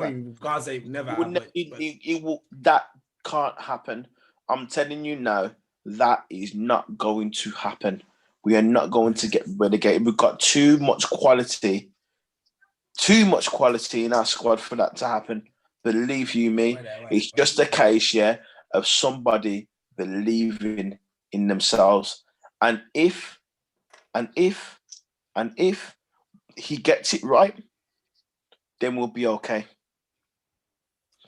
Speaker 1: we can't say it never happen.
Speaker 2: That can't happen. I'm telling you now, that is not going to happen. We are not going to get relegated. We've got too much quality in our squad for that to happen. Believe you me, it's just a case, of somebody believing in themselves. And if he gets it right, then we'll be okay.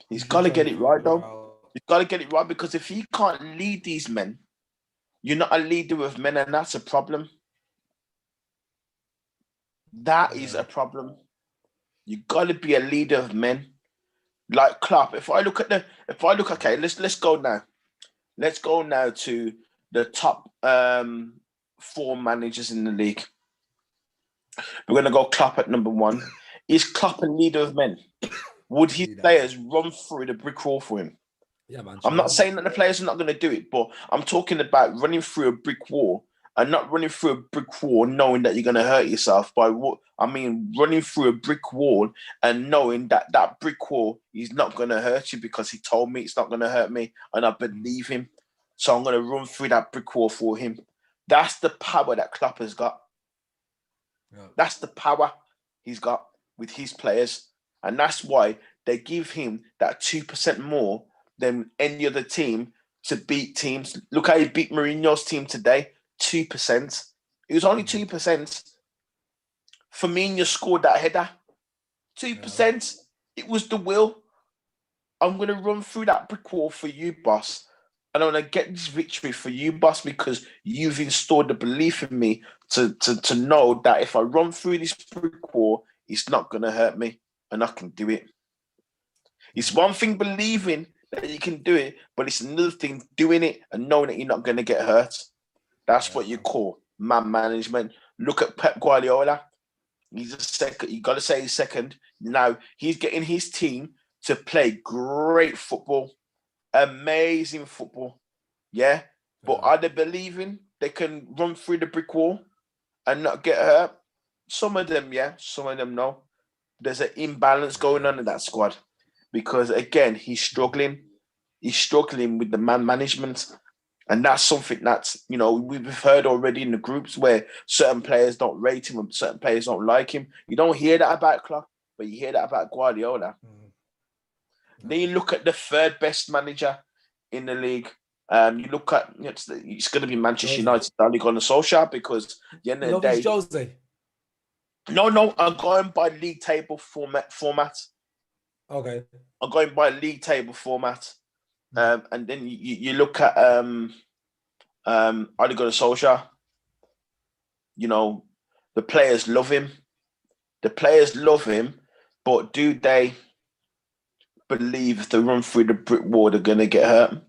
Speaker 2: He's got to get it right, though. He's got to get it right, because if he can't lead these men, you're not a leader of men, and that's a problem. That is a problem. You got to be a leader of men, like Klopp. Okay, let's go now. Let's go now to the top 4 managers in the league. We're going to go Klopp at number 1. Is Klopp a leader of men? Would his players run through the brick wall for him?
Speaker 1: Yeah, man.
Speaker 2: I'm not saying that the players are not going to do it, but I'm talking about running through a brick wall, and not running through a brick wall knowing that you're going to hurt yourself. Running through a brick wall and knowing that that brick wall is not going to hurt you because he told me it's not going to hurt me, and I believe him. So I'm going to run through that brick wall for him. That's the power that Klopp has got. Yeah. That's the power he's got with his players. And that's why they give him that 2% more than any other team to beat teams. Look how he beat Mourinho's team today, 2%. It was only 2%. Firmino scored that header, 2%. Yeah. It was the will. I'm going to run through that brick wall for you, boss. And I'm going to get this victory for you, boss, because you've installed the belief in me to know that if I run through this brick wall, it's not going to hurt me, and I can do it. It's one thing believing that you can do it, but it's another thing doing it and knowing that you're not going to get hurt. That's what you call man management. Look at Pep Guardiola. He's a second. You got to say he's second. Now he's getting his team to play great football, amazing football. Yeah, but are they believing they can run through the brick wall and not get hurt? Some of them, yeah. Some of them, no. There's an imbalance going on in that squad. Because, again, he's struggling. He's struggling with the man management. And that's something that's, we've heard already in the groups where certain players don't rate him and certain players don't like him. You don't hear that about Klopp, but you hear that about Guardiola. Then you look at the third best manager in the league. You look at, it's going to be Manchester United, Ole Gunnar Solskjaer, because at the end of the day...
Speaker 1: Jose?
Speaker 2: No, I'm going by league table format.
Speaker 1: Okay.
Speaker 2: I'm going by league table format. And then you look at Ole Gunnar Solskjaer. The players love him. But do they believe if they run through the brick wall, they're going to get hurt?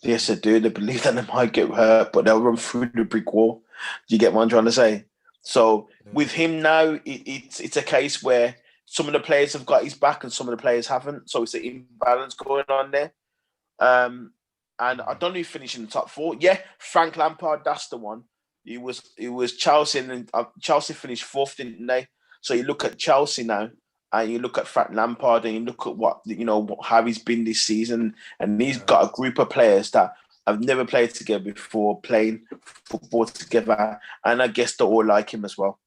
Speaker 2: Yes, they do. They believe that they might get hurt, but they'll run through the brick wall. Do you get what I'm trying to say? So with him now, it's a case where some of the players have got his back and some of the players haven't. So it's an imbalance going on there. And I don't know who finished in the top 4. Yeah, Frank Lampard, that's the one. It was Chelsea, and Chelsea finished 4th, didn't they? So you look at Chelsea now, and you look at Frank Lampard and you look at what how he's been this season, and he's got a group of players that have never played together before, playing football together, and I guess they all like him as well.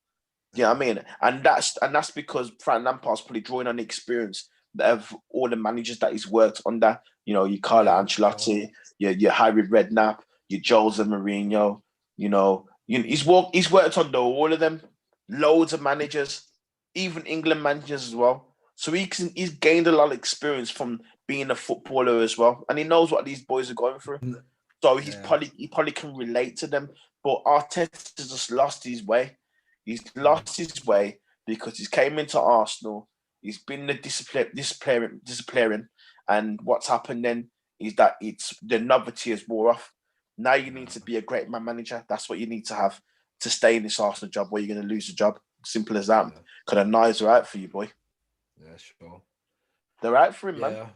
Speaker 2: You know what I mean? And that's because Frank Lampard's probably drawing on the experience of all the managers that he's worked under. You know, your Carlo Ancelotti, your Harry Redknapp, your Jose Mourinho. He's worked under all of them. Loads of managers, even England managers as well. So he's gained a lot of experience from being a footballer as well, and he knows what these boys are going through. So he probably can relate to them. But Arteta's just lost his way. He's lost his way because he's came into Arsenal. He's been the disciplinarian, and what's happened then is that it's the novelty has wore off. Now you need to be a great man manager. That's what you need to have to stay in this Arsenal job, where you're going to lose the job. Simple as that. Because the knives are out for you, boy.
Speaker 1: Yeah, sure.
Speaker 2: They're out for him, man.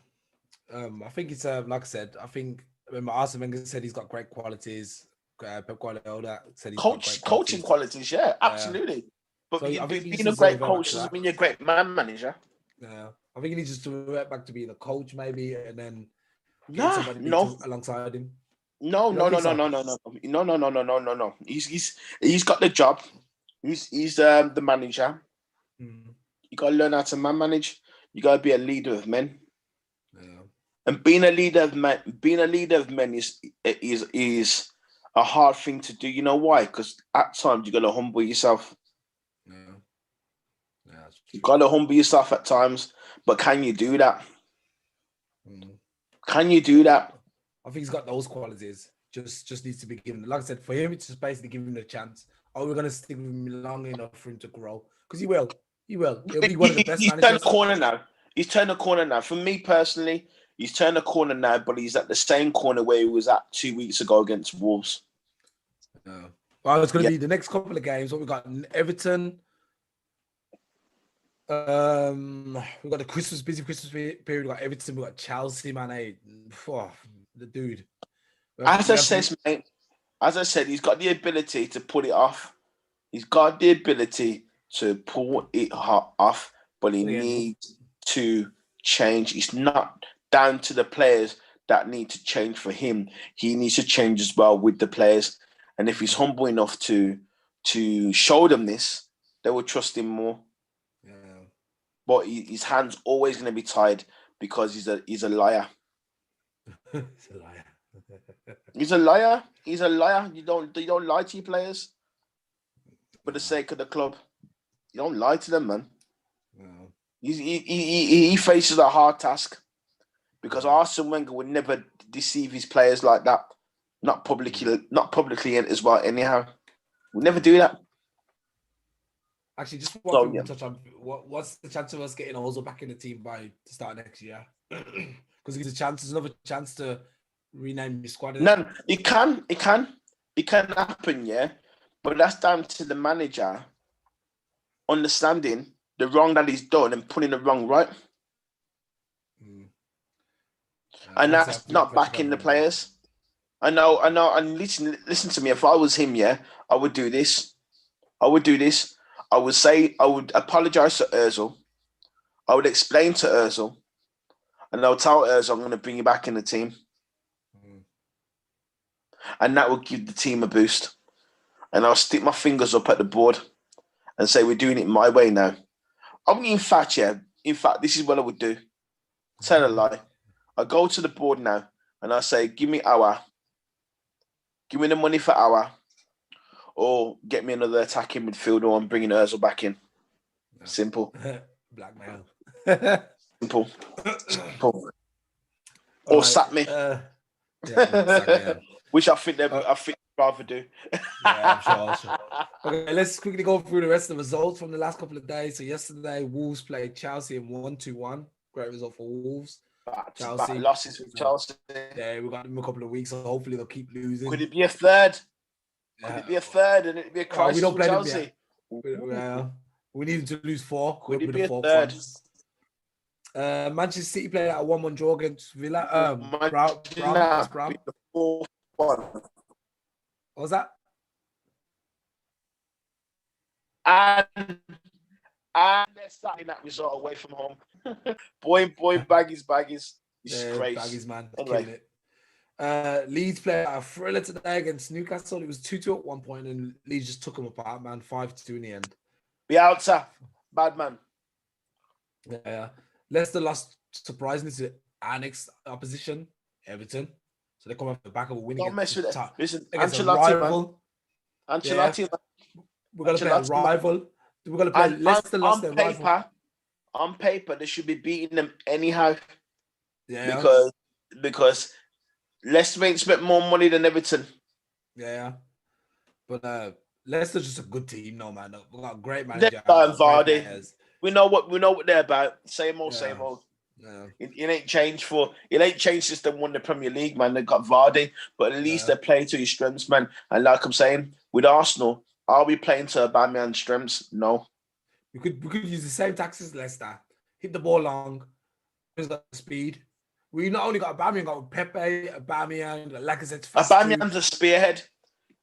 Speaker 1: I think it's like I said. I think when Arsene Wenger said he's got great qualities. Pep Guardiola said he's got great
Speaker 2: coaching qualities. Yeah, absolutely. But
Speaker 1: so
Speaker 2: being a great coach doesn't mean you're a great man manager.
Speaker 1: Yeah, I think he needs to revert back to being a coach, maybe, and then
Speaker 2: somebody
Speaker 1: alongside him.
Speaker 2: No. He's got the job. He's the manager. You got to learn how to manage. You got to be a leader of men.
Speaker 1: Yeah.
Speaker 2: And being a leader of men is a hard thing to do. You know why? Because at times you got to humble yourself.
Speaker 1: Yeah,
Speaker 2: you got to humble yourself at times. But can you do that? Can you do that?
Speaker 1: I think he's got those qualities. Just needs to be given. Like I said, for him, it's just basically giving him a chance. Are we going to stick with him long enough for him to grow? Because he will. He'll be one of the best managers.
Speaker 2: He's turned a corner now. For me personally, he's turned a corner now, but he's at the same corner where he was at 2 weeks ago against Wolves.
Speaker 1: Well, it's going to be the next couple of games. What we got? Everton. We've got the busy Christmas period. We've got Everton. We've got Chelsea, man. The dude.
Speaker 2: As I said, he's got the ability to pull it off. He's got the ability to pull it off, but he needs to change. It's not down to the players that need to change for him. He needs to change as well with the players. And if he's humble enough to show them this, they will trust him more.
Speaker 1: Yeah.
Speaker 2: But his hand's always going to be tied because he's a liar.
Speaker 1: He's a liar.
Speaker 2: He's a liar. He's a liar. You don't lie to your players for the sake of the club. You don't lie to them, man.
Speaker 1: No.
Speaker 2: He faces a hard task because Arsene Wenger would never deceive his players like that. Not publicly as well. Anyhow, we'll never do that.
Speaker 1: Actually, just one thing to touch on. What's the chance of us getting Ozil back in the team by the start of next year? Because there's another chance to rename your squad.
Speaker 2: No, it can happen, yeah. But that's down to the manager understanding the wrong that he's done and putting the wrong right. And that's not backing the players. I know. And listen to me. If I was him, yeah, I would do this. I would apologize to Ozil. I would explain to Ozil. And I'll tell Ozil I'm going to bring you back in the team. And that will give the team a boost. And I'll stick my fingers up at the board and say, we're doing it my way now. In fact, this is what I would do. Tell a lie. I go to the board now and I say, give me hour. Give me the money for hour. Or get me another attacking midfielder or I'm bringing Ozil back in. Simple.
Speaker 1: Blackmail.
Speaker 2: Simple. Or sack me. Which I think they'd rather do.
Speaker 1: Yeah, I'm sure. Okay, let's quickly go through the rest of the results from the last couple of days. So yesterday, Wolves played Chelsea in 1-1. Great result for Wolves.
Speaker 2: Chelsea losses with Chelsea.
Speaker 1: Yeah, we got them a couple of weeks, so hopefully they'll keep losing.
Speaker 2: Could it be a third? Yeah. Could it be a third and it'd be a crisis for Chelsea?
Speaker 1: We need to lose 4.
Speaker 2: Could it be a third?
Speaker 1: Manchester City played at a 1-1 draw against Villa. Brown. What was that?
Speaker 2: And they're starting that result away from home. boy, baggies. Disgrace.
Speaker 1: Baggies, man,
Speaker 2: Anyway.
Speaker 1: killing it. Leeds played a thriller today against Newcastle. It was 2-2 at one point, and Leeds just took them apart, man. 5-2 in the end.
Speaker 2: Bielsa, bad man.
Speaker 1: Yeah. Leicester lost surprisingly to Annex opposition, Everton. So they come off the back of a win
Speaker 2: Don't mess with it. Listen,
Speaker 1: against
Speaker 2: Ancelotti,
Speaker 1: a rival.
Speaker 2: Man. Ancelotti,
Speaker 1: Yeah.
Speaker 2: man.
Speaker 1: We're going to play a rival. We're going to play Leicester lost their rival.
Speaker 2: On paper, they should be beating them anyhow.
Speaker 1: Yeah.
Speaker 2: Because Leicester ain't spent more money than Everton.
Speaker 1: Yeah. But Leicester's just a good team, no, man. We've got a great manager.
Speaker 2: Vardy. We know what they're about. Same old.
Speaker 1: Yeah.
Speaker 2: It ain't changed since they won the Premier League, man. They got Vardy, but at least they play to his strengths, man. And like I'm saying, with Arsenal, are we playing to Aubameyang's strengths? No.
Speaker 1: We could use the same tactics as Leicester. Hit the ball long. Who's got the speed? We not only got Aubameyang, got Pepe, Aubameyang, Lacazette.
Speaker 2: Aubameyang's a spearhead.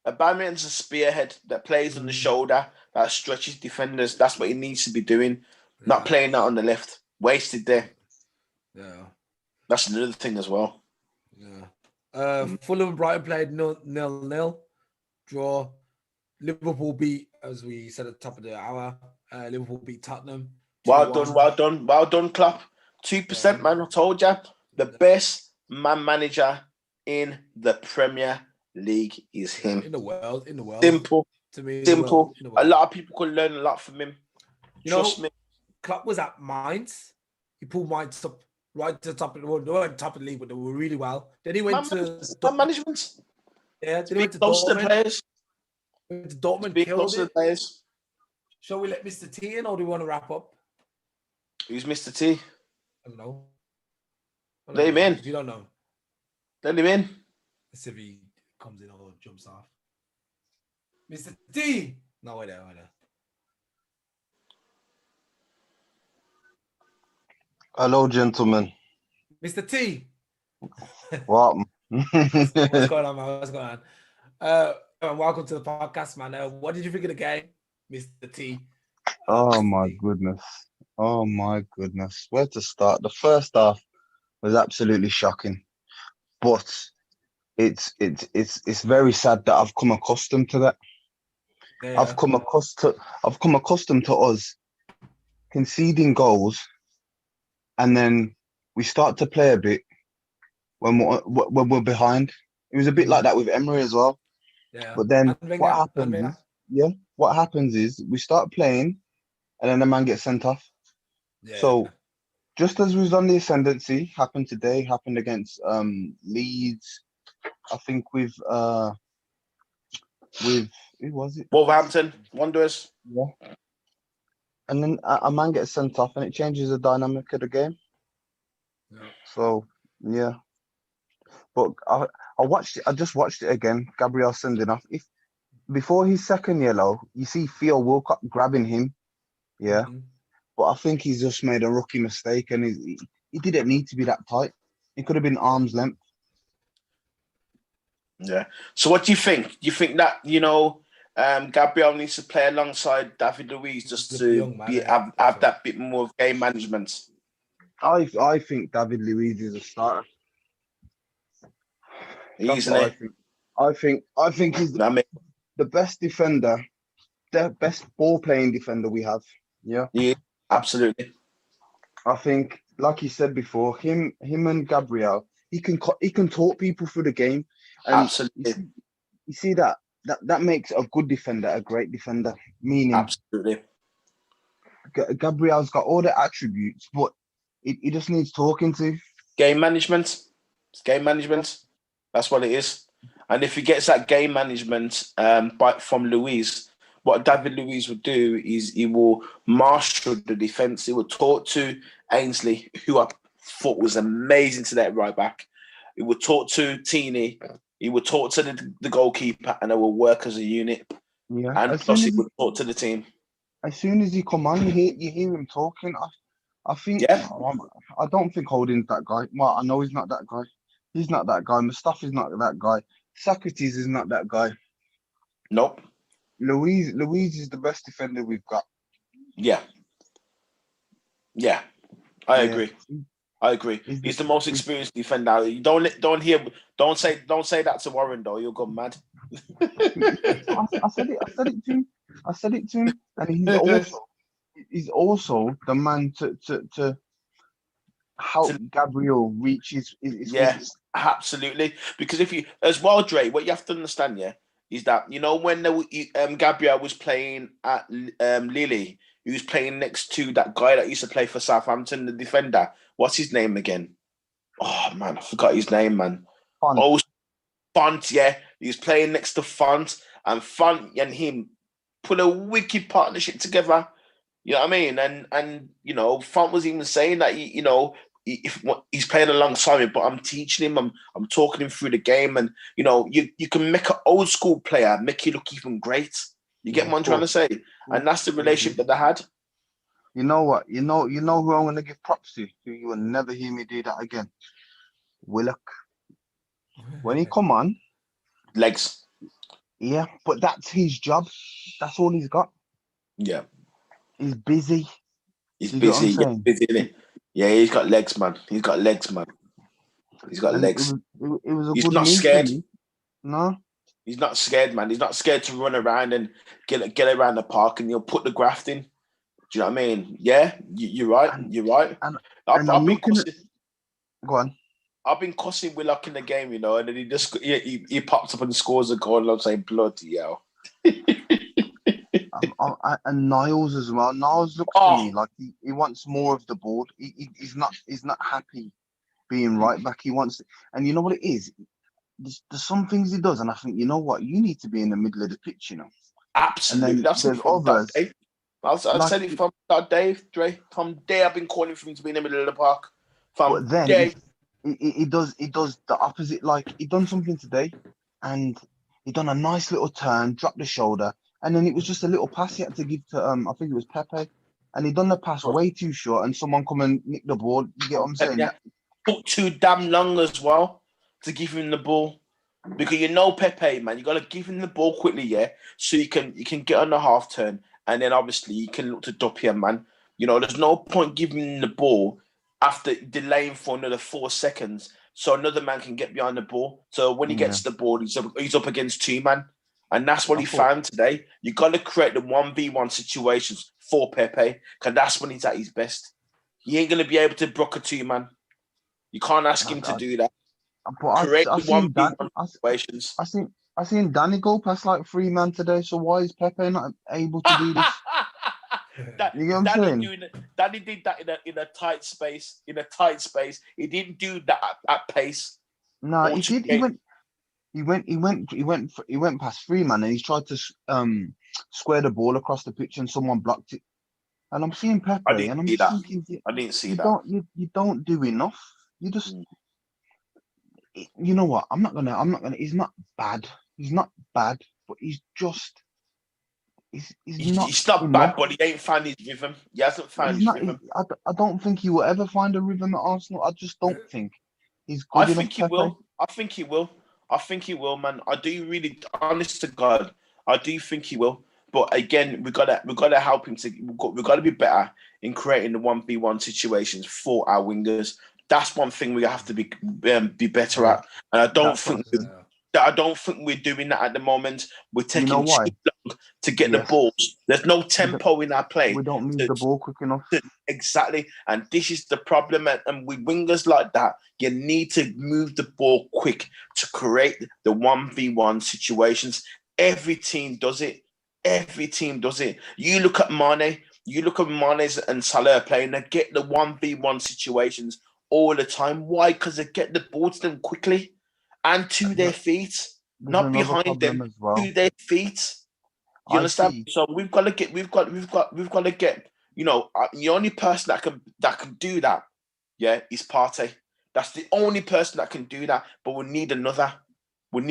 Speaker 2: Aubameyang's a spearhead that plays on the shoulder, that stretches defenders. That's what he needs to be doing. Not playing that on the left. Wasted there.
Speaker 1: Yeah.
Speaker 2: That's another thing as well.
Speaker 1: Yeah. Fulham and Brighton played 0-0. Draw. Liverpool beat, as we said at the top of the hour, Liverpool beat Tottenham.
Speaker 2: Well done, Klopp. 2%, man. I told you. The best manager in the Premier League is him.
Speaker 1: In the world.
Speaker 2: Simple.
Speaker 1: To me,
Speaker 2: simple. A lot of people could learn a lot from him. Trust me.
Speaker 1: Klopp was at Mainz. He pulled Mainz up right to the top of the world. They weren't top of the league, but they were really well. Then he went to
Speaker 2: management.
Speaker 1: Yeah, then he went to Dortmund. Went to Dortmund, killed it. Shall we let Mr. T in, or do we want to wrap up?
Speaker 2: Who's Mr. T?
Speaker 1: I don't know.
Speaker 2: Let him in.
Speaker 1: You don't know.
Speaker 2: Let him in.
Speaker 1: Let's see if he comes in or jumps off. Mr. T! No, wait there.
Speaker 3: Hello, gentlemen.
Speaker 1: Mr. T!
Speaker 3: What?
Speaker 1: What's going on, man? What's going on? Welcome to the podcast, man. What did you think of the game, Mr. T?
Speaker 3: Oh, my goodness. Oh, my goodness. Where to start? The first half was absolutely shocking. But it's very sad that I've come accustomed to that. Yeah. I've come accustomed to us conceding goals, and then we start to play a bit when we're behind. It was a bit like that with Emery as well. Yeah. But then what happens is we start playing, and then the man gets sent off. Yeah. So just as was on the ascendancy, happened today, happened against Leeds. I think with who was it?
Speaker 2: Wolverhampton Wanderers.
Speaker 3: Yeah. And then a man gets sent off, and it changes the dynamic of the game. Yeah. So yeah. But I watched it. I just watched it again. Gabriel sending off. If before his second yellow, you see Theo Walcott grabbing him. Yeah. Mm-hmm. But I think he's just made a rookie mistake, and he didn't need to be that tight. It could have been arm's length.
Speaker 2: Yeah. So what do you think? Do you think that, Gabriel needs to play alongside David Luiz just to have that bit more of game management?
Speaker 3: I think David Luiz is a starter. I think he's the best defender, the best ball playing defender we have. Yeah.
Speaker 2: Yeah, absolutely.
Speaker 3: I think, like you said before, him and Gabriel, he can talk people through the game. And
Speaker 2: absolutely.
Speaker 3: You see that makes a good defender a great defender. Meaning,
Speaker 2: absolutely.
Speaker 3: Gabriel's got all the attributes, but he just needs talking to.
Speaker 2: Game management. It's game management. That's what it is. And if he gets that game management from Luiz, what David Luiz would do is he will marshal the defence. He will talk to Ainsley, who I thought was amazing to that right back. He would talk to Tini. He would talk to the goalkeeper, and they will work as a unit.
Speaker 3: Yeah.
Speaker 2: And plus, he would talk to the team.
Speaker 3: As soon as he come on, you hear him talking. I think. Yeah. I don't think Holding's that guy. Well, I know he's not that guy. He's not that guy. Mustafi's not that guy. Socrates is not that guy.
Speaker 2: Nope.
Speaker 3: Luiz is the best defender we've got.
Speaker 2: Yeah. Yeah, I
Speaker 3: Yeah.
Speaker 2: agree. I agree. He's the most
Speaker 3: he's-
Speaker 2: experienced defender. You don't say that to Warren though. You'll go mad.
Speaker 3: I said it. I said it to him. I said it to him, and he's also the man to help Gabriel reach his
Speaker 2: Yeah,
Speaker 3: heights.
Speaker 2: absolutely. Because if you, as well, Dre, what you have to understand, yeah, is that when Gabriel was playing at Lille, he was playing next to that guy that used to play for Southampton, the defender. What's his name again? Oh man, I forgot his name, man.
Speaker 3: Fun.
Speaker 2: Oh, Font, yeah. He was playing next to Font, and Font and him put a wicked partnership together. You know what I mean? And Font was even saying that he's playing alongside me, but I'm teaching him, I'm talking him through the game, and you can make an old school player make you look even great. You get what I'm trying to say? And that's the relationship that they had.
Speaker 3: You know what? You know who I'm gonna give props to? Who you will never hear me do that again? Willock. When he come on,
Speaker 2: Legs.
Speaker 3: yeah, but that's his job. That's all he's got.
Speaker 2: Yeah.
Speaker 3: He's busy.
Speaker 2: He's
Speaker 3: You get what I'm
Speaker 2: busy.
Speaker 3: saying?
Speaker 2: Busy, innit? Yeah, he's got legs, man. He's got legs, man. He's got
Speaker 3: And
Speaker 2: legs.
Speaker 3: it was a
Speaker 2: He's
Speaker 3: good
Speaker 2: not
Speaker 3: move
Speaker 2: scared.
Speaker 3: for me. No.
Speaker 2: He's not scared, man. He's not scared to run around and get around the park, and put the graft in. Do you know what I mean? Yeah, you're right. You're right.
Speaker 3: And
Speaker 2: I've
Speaker 3: I'm
Speaker 2: been
Speaker 3: looking
Speaker 2: cussing.
Speaker 3: Go on.
Speaker 2: I've been cussing Willock in the game, and then he pops up and scores a goal, and I'm saying bloody hell.
Speaker 3: And Niles as well. Niles looks to me like he wants more of the ball. He's not happy being right back. He wants, and you know what it is. There's some things he does, and I think, you know what, you need to be in the middle of the pitch,
Speaker 2: Absolutely.
Speaker 3: And then
Speaker 2: That's
Speaker 3: there's
Speaker 2: from
Speaker 3: others.
Speaker 2: that day. I said it from that day, Dre. From day I've been calling for him to be in the middle of the park.
Speaker 3: But then he does the opposite. Like, he done something today, and he done a nice little turn, dropped the shoulder, and then it was just a little pass he had to give to I think it was Pepe, and he done the pass way too short, and someone come and nick the ball. You get what I'm saying?
Speaker 2: Yeah. Took too damn long as well to give him the ball, because Pepe, man, you got to give him the ball quickly, yeah, so you can get on the half turn, and then obviously you can look to Doppia, man. There's no point giving him the ball after delaying for another 4 seconds, so another man can get behind the ball. So when he gets the ball, he's up against two man, and that's what he found today. You got to create the 1v1 situations for Pepe, because that's when he's at his best. He ain't gonna be able to block a two man. You can't ask him to do that.
Speaker 3: But
Speaker 2: Create
Speaker 3: I
Speaker 2: the
Speaker 3: seen
Speaker 2: 1v1 situations.
Speaker 3: I seen Danny go past like 3 man today. So why is Pepe not able to do this? You get what I'm saying?
Speaker 2: Danny did that in a tight space. He didn't do that at pace.
Speaker 3: No, he did. He went past 3 man, and he's tried to square the ball across the pitch, and someone blocked it. And I'm seeing Pepe, and I'm just thinking,
Speaker 2: I didn't see that.
Speaker 3: You don't do enough. You just, you know what? I'm not gonna. He's not bad. He's not bad, but he's just. He's
Speaker 2: not bad, but he ain't found his rhythm. He hasn't found his rhythm.
Speaker 3: I don't think he will ever find a rhythm at Arsenal. I just don't think he's good enough.
Speaker 2: I think he will. I think he will, man. I do really, honest to God, I do think he will. But again, we gotta help him we gotta be better in creating the 1v1 situations for our wingers. That's one thing we have to be better at. And I don't think we're doing that at the moment. We're taking too long to get the balls. There's no tempo in our play.
Speaker 3: We don't move the ball quick enough.
Speaker 2: Exactly. And this is the problem. And with wingers like that, you need to move the ball quick to create the 1v1 situations. Every team does it. You look at Mane. And Salah playing. They get the 1v1 situations all the time. Why? Because they get the ball to them quickly and to their feet, not behind them. To their feet. You understand? So we've got to get. The only person that can do that, is Partey. That's the only person that can do that. But we need another. We've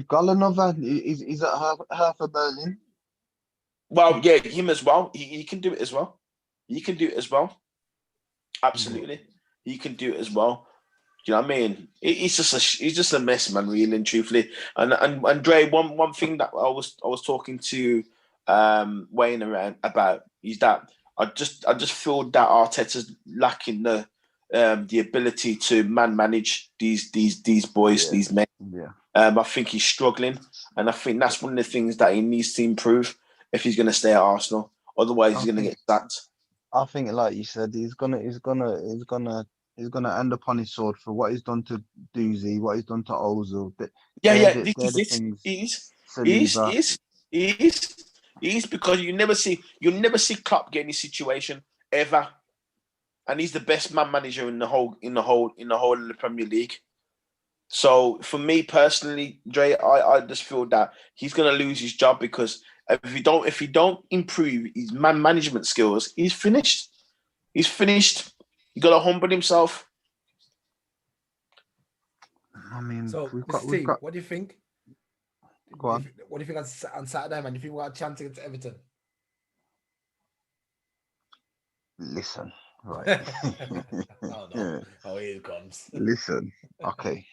Speaker 2: got
Speaker 3: another. Is at Hertha Berlin?
Speaker 2: Well, yeah, him as well. He can do it as well. Absolutely, he can do it as well. Do you know what I mean? He's just a mess, man. Really and truthfully. And Dre, one thing that I was talking to Wayne around about is that I just feel that Arteta's lacking the ability to manage these boys, these men.
Speaker 3: Yeah.
Speaker 2: I think he's struggling, and I think that's one of the things that he needs to improve if he's going to stay at Arsenal. Otherwise, he's going to get sacked.
Speaker 3: I think, like you said, he's gonna end up on his sword for what he's done to Doozy, what he's done to Ozil. They're the things.
Speaker 2: He's because you never see Klopp get in this situation ever, and he's the best man manager in the whole of the Premier League. So for me personally, Dre, I just feel that he's gonna lose his job because if he don't improve his man management skills, he's finished. He's finished. He got to humble himself.
Speaker 3: I mean,
Speaker 1: so
Speaker 3: we've got.
Speaker 1: What do you think?
Speaker 3: Go on.
Speaker 1: What do you think on Saturday, man? Do you think we got a chance against Everton?
Speaker 3: Listen, right.
Speaker 1: Oh no! Oh, here it comes.
Speaker 3: Listen, okay.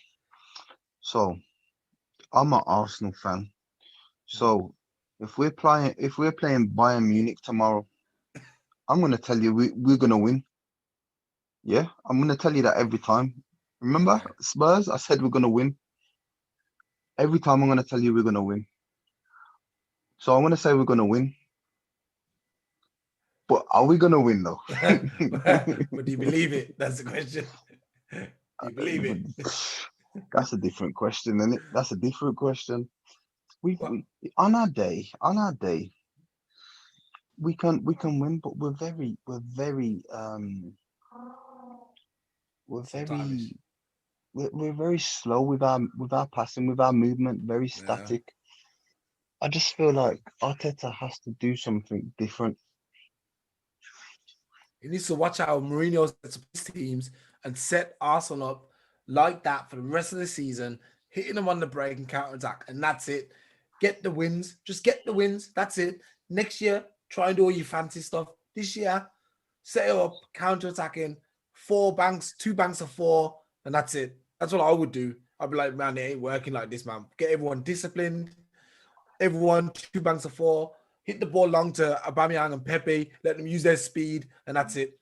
Speaker 3: So, I'm an Arsenal fan. So, if we're playing Bayern Munich tomorrow, I'm gonna tell you we're gonna win. Yeah, I'm gonna tell you that every time. Remember Spurs? I said we're gonna win. Every time I'm gonna tell you we're gonna win. So I'm gonna say we're gonna win. But are we gonna win though?
Speaker 1: But do you believe it? That's the question. Do you believe it?
Speaker 3: That's a different question, isn't it? That's a different question. We on our day, we can win, but we're very slow with our passing, with our movement, very static. I just feel like Arteta has to do something different.
Speaker 1: He needs to watch how Mourinho sets up his teams and set Arsenal up like that for the rest of the season, hitting them on the break and counter-attack, and that's it. Get the wins. Just get the wins. That's it. Next year, try and do all your fancy stuff. This year, set it up, counter-attacking, 2 banks of 4, and that's it. That's what I would do. I'd be like, man, it ain't working like this, man. Get everyone disciplined. Everyone, 2 banks of 4. Hit the ball long to Aubameyang and Pepe. Let them use their speed, and that's it.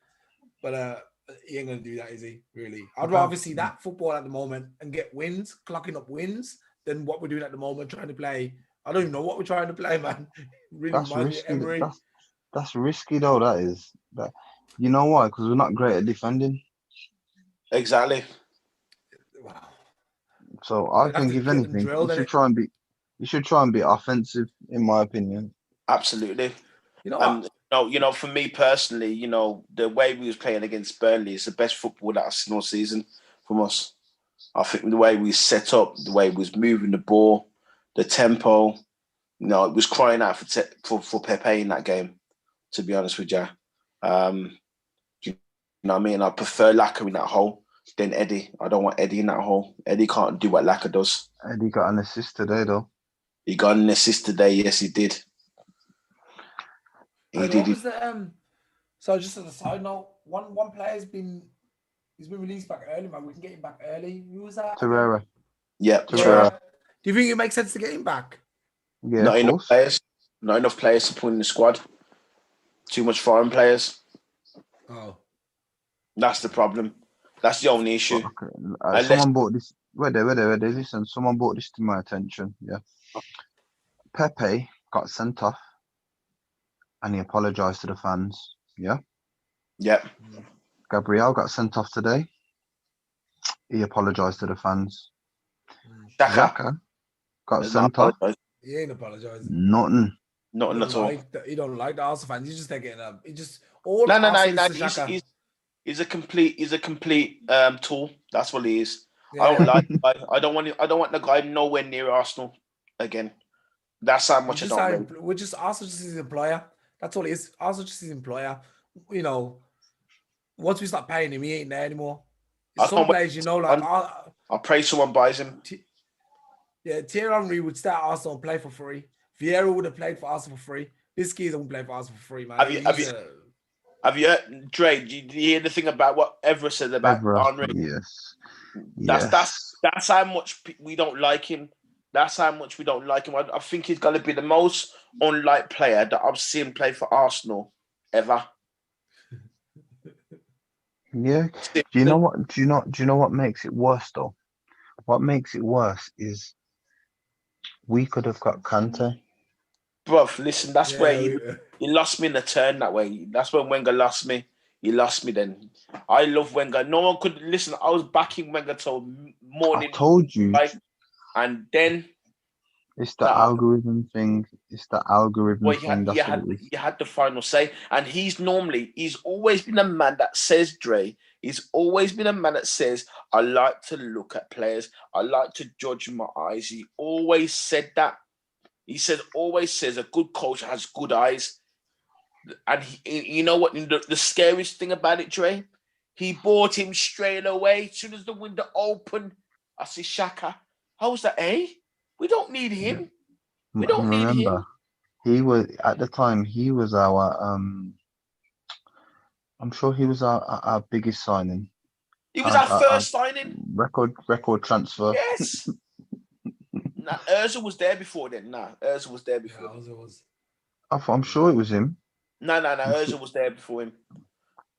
Speaker 1: But he ain't going to do that, is he? Really? I'd rather see that football at the moment and get wins, clocking up wins, than what we're doing at the moment, trying to play. I don't even know what we're trying to play, man. Really
Speaker 3: that's risky. That's risky, though, that is. That, you know why? Because we're not great at defending.
Speaker 2: Exactly.
Speaker 1: Wow.
Speaker 3: So I think, if anything, you should try and be offensive, in my opinion.
Speaker 2: Absolutely.
Speaker 1: You know what?
Speaker 2: For me personally, the way we was playing against Burnley is the best football that I've seen all season from us. I think the way we set up, the way we was moving the ball, the tempo, it was crying out for Pepe in that game, to be honest with you. You know what I mean? I prefer Laka in that hole than Eddie. I don't want Eddie in that hole. Eddie can't do what Laka does.
Speaker 3: Eddie got an assist today, though.
Speaker 2: He got an assist today. Yes, he did.
Speaker 1: So just as a side note, one player's been released back early, man. We can get him back early. Who was that?
Speaker 3: Torreira.
Speaker 2: Yeah, Torreira.
Speaker 1: Do you think it makes sense to get him back?
Speaker 3: Yeah,
Speaker 2: not enough players. Not enough players to put in the squad. Too much foreign players.
Speaker 1: Oh,
Speaker 2: that's the problem. That's the only issue.
Speaker 3: Okay. Someone brought this. Wait there. Listen, someone brought this to my attention. Yeah. Pepe got sent off, and he apologized to the fans. Yeah.
Speaker 2: Yep.
Speaker 3: Gabriel got sent off today. He apologized to the fans.
Speaker 2: Xhaka
Speaker 3: got sent off.
Speaker 1: He ain't apologizing.
Speaker 3: Nothing
Speaker 2: at all.
Speaker 1: He don't like the Arsenal fans. He's just taking up. He just
Speaker 2: No. He's a complete tool. That's what he is. Yeah. I don't want the guy nowhere near Arsenal again. That's how much I don't know.
Speaker 1: We're just Arsenal just his employer. That's all it is. Arsenal just his employer. Once we start paying him, he ain't there anymore. Some players,
Speaker 2: I pray someone buys him.
Speaker 1: Thierry Henry would start Arsenal and play for free. Vieira would have played for Arsenal for free. This kid won't play for Arsenal for free, man.
Speaker 2: Have you heard, Dre? Did you hear the thing about what Evra said about Henry?
Speaker 3: Yes.
Speaker 2: That's how much we don't like him. That's how much we don't like him. I think he's going to be the most unliked player that I've seen play for Arsenal ever.
Speaker 3: Yeah. Do you know what? Do you know what makes it worse though? What makes it worse is we could have got Kante.
Speaker 2: Bruv, listen, that's where
Speaker 1: Yeah,
Speaker 2: you lost me in the turn that way. That's when Wenger lost me. He lost me then. I love Wenger. No one could listen. I was backing Wenger till morning.
Speaker 3: I told you.
Speaker 2: Right? And then
Speaker 3: It's the algorithm thing. It's the algorithm thing. That's what it is.
Speaker 2: You had the final say. And he's always been a man that says, Dre, he's always been a man that says, I like to look at players. I like to judge my eyes. He always said that. Always says a good coach has good eyes. And you know what? The scariest thing about it, Dre, he bought him straight away. As soon as the window opened, I see Shaka. I was like, hey, we don't need him. We don't need him.
Speaker 3: He was at the time. He was our. I'm sure he was our biggest signing.
Speaker 2: He was our first signing.
Speaker 3: Record transfer.
Speaker 2: Yes. Nah, Ozil was there before then. Ozil was there before.
Speaker 1: Yeah, Ozil was.
Speaker 3: I'm sure it was him.
Speaker 2: No. Ozil was there before him.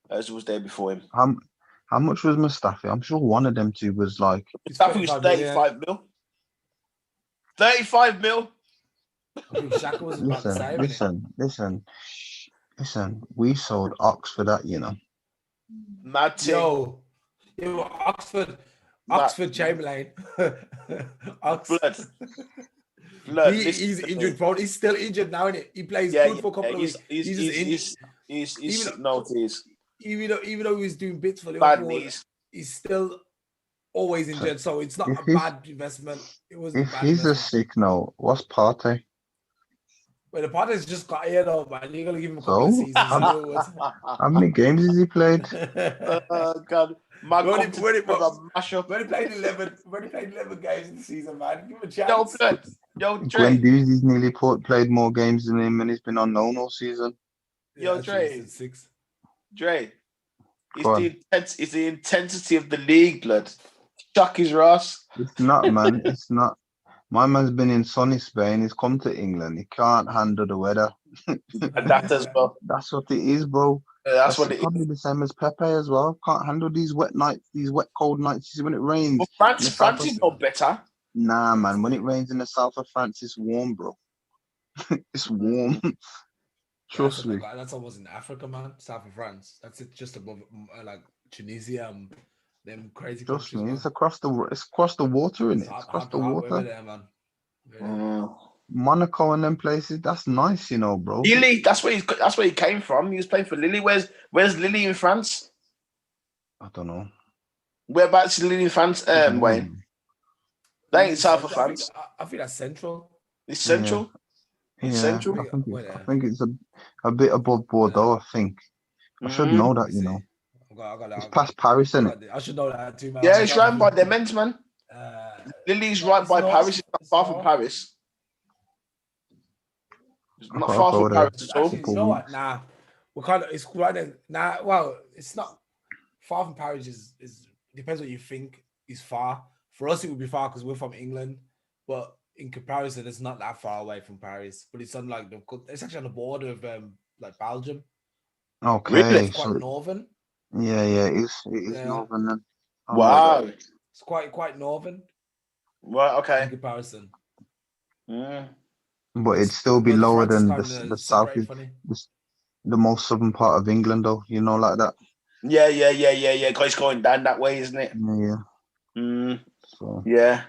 Speaker 2: Ozil was there before him.
Speaker 3: How much was Mustafi? I'm sure one of them two was like.
Speaker 2: Mustafi was 35 mil. 35 mil.
Speaker 1: I think Xhaka was about the same.
Speaker 3: Listen. We sold Ox for that, you know.
Speaker 2: Mad thing.
Speaker 1: Yo, Oxford Chamberlain.
Speaker 2: Blood.
Speaker 1: He's injured prone. He's still injured now, isn't it? He plays good for a couple of weeks. Even though he was doing bits for Liverpool, he's still always injured. So it's not a bad investment. It wasn't.
Speaker 3: If he's a sick now, what's Partey?
Speaker 1: Well, the Partey's just got here though, man. You're gonna give him a couple of seasons.
Speaker 3: How many games has he played?
Speaker 1: Oh God. When he played 11 games in the season, man. Give him a chance.
Speaker 2: Dre.
Speaker 3: Guendouzi's nearly played more games than him, and he's been on loan all season.
Speaker 2: Dre. Dre. It's the intensity of the league, blood. Chuck his Ross.
Speaker 3: It's not, man. It's not. My man's been in sunny Spain. He's come to England. He can't handle the weather.
Speaker 2: And that as well.
Speaker 3: That's what it is, bro.
Speaker 2: That's what it
Speaker 3: probably
Speaker 2: is.
Speaker 3: The same as Pepe as well. Can't handle these wet nights, these wet, cold nights when it rains.
Speaker 2: Well, France is no better.
Speaker 3: Nah, man. When it rains in the south of France, it's warm, bro. It's warm. Trust me.
Speaker 1: That's almost in Africa, man. South of France. That's it, just above like Tunisia. Them crazy.
Speaker 3: Trust me. It's across the water, isn't it? It's across the water.
Speaker 1: There, man.
Speaker 3: Monaco and them places. That's nice, you know, bro.
Speaker 2: Lille. That's where he came from. He was playing for Lille. Where's Lille in France?
Speaker 3: I don't know.
Speaker 2: Whereabouts is Lille in France? Wayne. That ain't south of France.
Speaker 1: I think that's central.
Speaker 2: It's central.
Speaker 3: Yeah.
Speaker 2: It's central.
Speaker 3: I think it's a bit above Bordeaux. I think. I should know that, you know. It's past Paris, isn't it?
Speaker 1: I should know that too, man.
Speaker 2: Yeah, it's right by the men's, man. Lille's right by Paris. It's not far from Paris. It's not far from Paris at all.
Speaker 1: Actually, you know what? Nah, it's right there. Nah, well, it's not far from Paris. Is depends what you think is far. For us, it would be far because we're from England, but in comparison, it's not that far away from Paris. But it's on it's actually on the border of like Belgium.
Speaker 3: Okay,
Speaker 1: really? It's quite northern.
Speaker 3: Yeah, it is northern then.
Speaker 2: Wow,
Speaker 1: it's quite northern.
Speaker 2: Right, okay.
Speaker 1: In comparison.
Speaker 3: But it'd still be lower than the south, the most southern part of England, though. You know, like that.
Speaker 2: Yeah. Because it's going down that way, isn't it?
Speaker 3: Yeah.
Speaker 2: So. Yeah.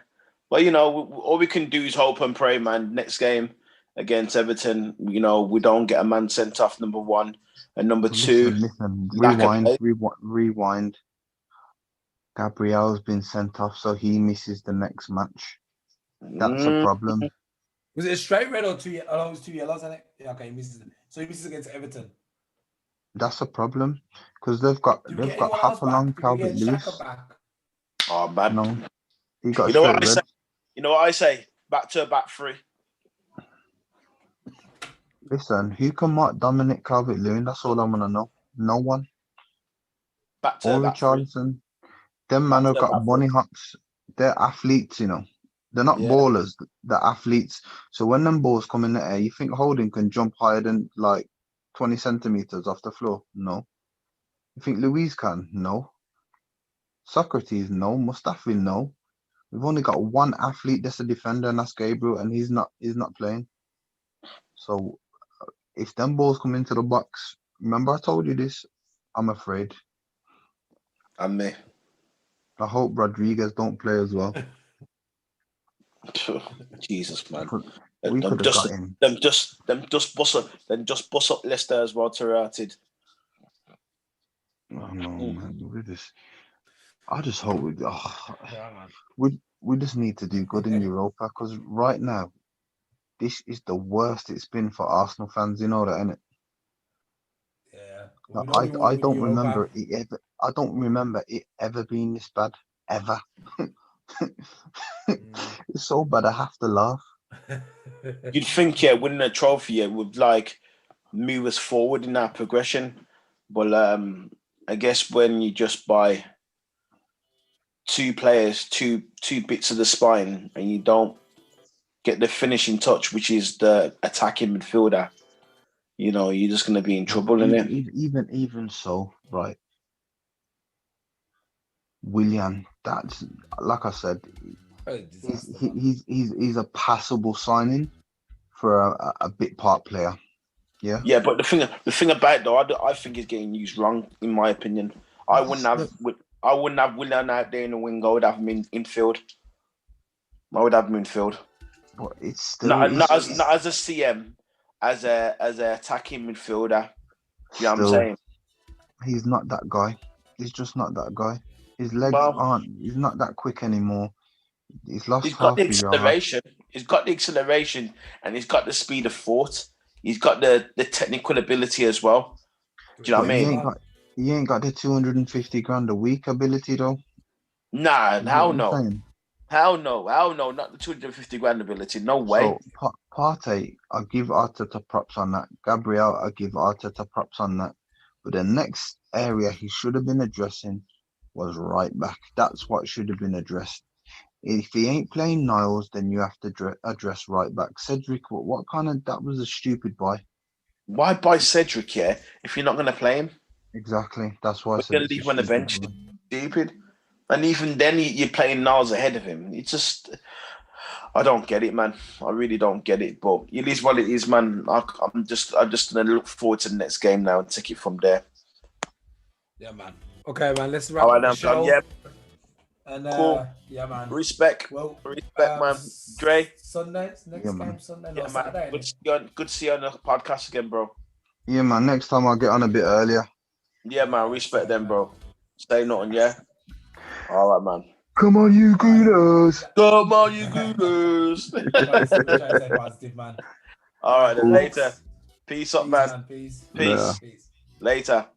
Speaker 2: Well, you know, all we can do is hope and pray, man. Next game against Everton, you know, we don't get a man sent off, number one. And number two...
Speaker 3: Listen, rewind. Gabriel's been sent off, so he misses the next match. That's a problem.
Speaker 1: Was it a straight red or two? Oh, it was 2 yellows, isn't it? Yeah, okay, he misses it. So he misses against Everton.
Speaker 3: That's a problem because they've got Hopalong, Calvert-Lewis.
Speaker 2: Oh man,
Speaker 3: no, he got.
Speaker 2: You know what I say? You know what I say? Back to back three.
Speaker 3: Listen, who can mark Dominic Calvert-Lewin? That's all I want to know. No one.
Speaker 2: Back to back
Speaker 3: Richarlison. Them man have got bunny hops. They're athletes, you know. They're not ballers. They're athletes. So when them balls come in the air, you think Holding can jump higher than like 20 centimeters off the floor? No. You think Louise can? No. Socrates? No. Mustafi? No. We've only got one athlete that's a defender, and that's Gabriel, and he's not playing. So if them balls come into the box, remember I told you this. I'm afraid.
Speaker 2: And me.
Speaker 3: I hope Rodriguez don't play as well.
Speaker 2: Jesus, man.
Speaker 3: We could have got him.
Speaker 2: Them just bust up Leicester as well, Terrated.
Speaker 3: Oh no, man. I just hope we just need to do good in Europa, because right now this is the worst it's been for Arsenal fans. You know that, innit?
Speaker 1: Yeah.
Speaker 3: I don't remember it ever. I don't remember it ever being this bad ever. It's so bad I have to laugh.
Speaker 2: You'd think, winning a trophy would like move us forward in that progression, but I guess when you just buy two players, two bits of the spine, and you don't get the finishing touch, which is the attacking midfielder, you're just going to be in trouble, innit?
Speaker 3: Even so, right? Willian, that's like I said, he's a passable signing for a bit part player. Yeah.
Speaker 2: Yeah, but the thing about it, though, I think he's getting used wrong, in my opinion. I wouldn't have Willian out there in the wing. I would have him in infield.
Speaker 3: But it's still
Speaker 2: not as a CM, as a attacking midfielder. You know what I'm saying?
Speaker 3: He's not that guy. He's just not that guy. His legs aren't. He's not that quick anymore. He's lost.
Speaker 2: He's got the acceleration. He's got the acceleration, and he's got the speed of thought. He's got the technical ability as well. Do you know what I mean?
Speaker 3: He ain't got the 250 grand a week ability though.
Speaker 2: Nah, hell no. Hell no, not the 250 grand ability. No way.
Speaker 3: So Partey, I'll give Arteta props on that. Gabriel, I'll give Arteta props on that. But the next area he should have been addressing was right back. That's what should have been addressed. If he ain't playing Niles, then you have to address right back. Cedric, what kind of... That was a stupid buy.
Speaker 2: Why buy Cedric, if you're not going to play him?
Speaker 3: Exactly. That's why I said...
Speaker 2: You're going to leave him on the bench. Stupid. And even then, you're playing Niles ahead of him. It's just... I don't get it, man. I really don't get it. But it is what it is, man. I'm just going to look forward to the next game now and take it from there.
Speaker 1: Yeah, man. Okay, man. Let's wrap up the show.
Speaker 2: Yeah.
Speaker 1: And
Speaker 2: cool.
Speaker 1: Yeah, man.
Speaker 2: Respect.
Speaker 1: Well,
Speaker 2: man. Dre.
Speaker 1: Sunday. Next game Sunday.
Speaker 2: Yeah, man.
Speaker 1: Saturday.
Speaker 2: Good to see you on the podcast again, bro.
Speaker 3: Yeah, man. Next time I'll get on a bit earlier.
Speaker 2: Yeah, man. Respect them, bro. Say nothing, yeah? All right, man.
Speaker 3: Come on, you Gooners.
Speaker 2: Come on, you Gooners.
Speaker 1: Try to stay positive, man.
Speaker 2: All right, then later. Peace up, man.
Speaker 1: Peace.
Speaker 3: Yeah.
Speaker 2: Later.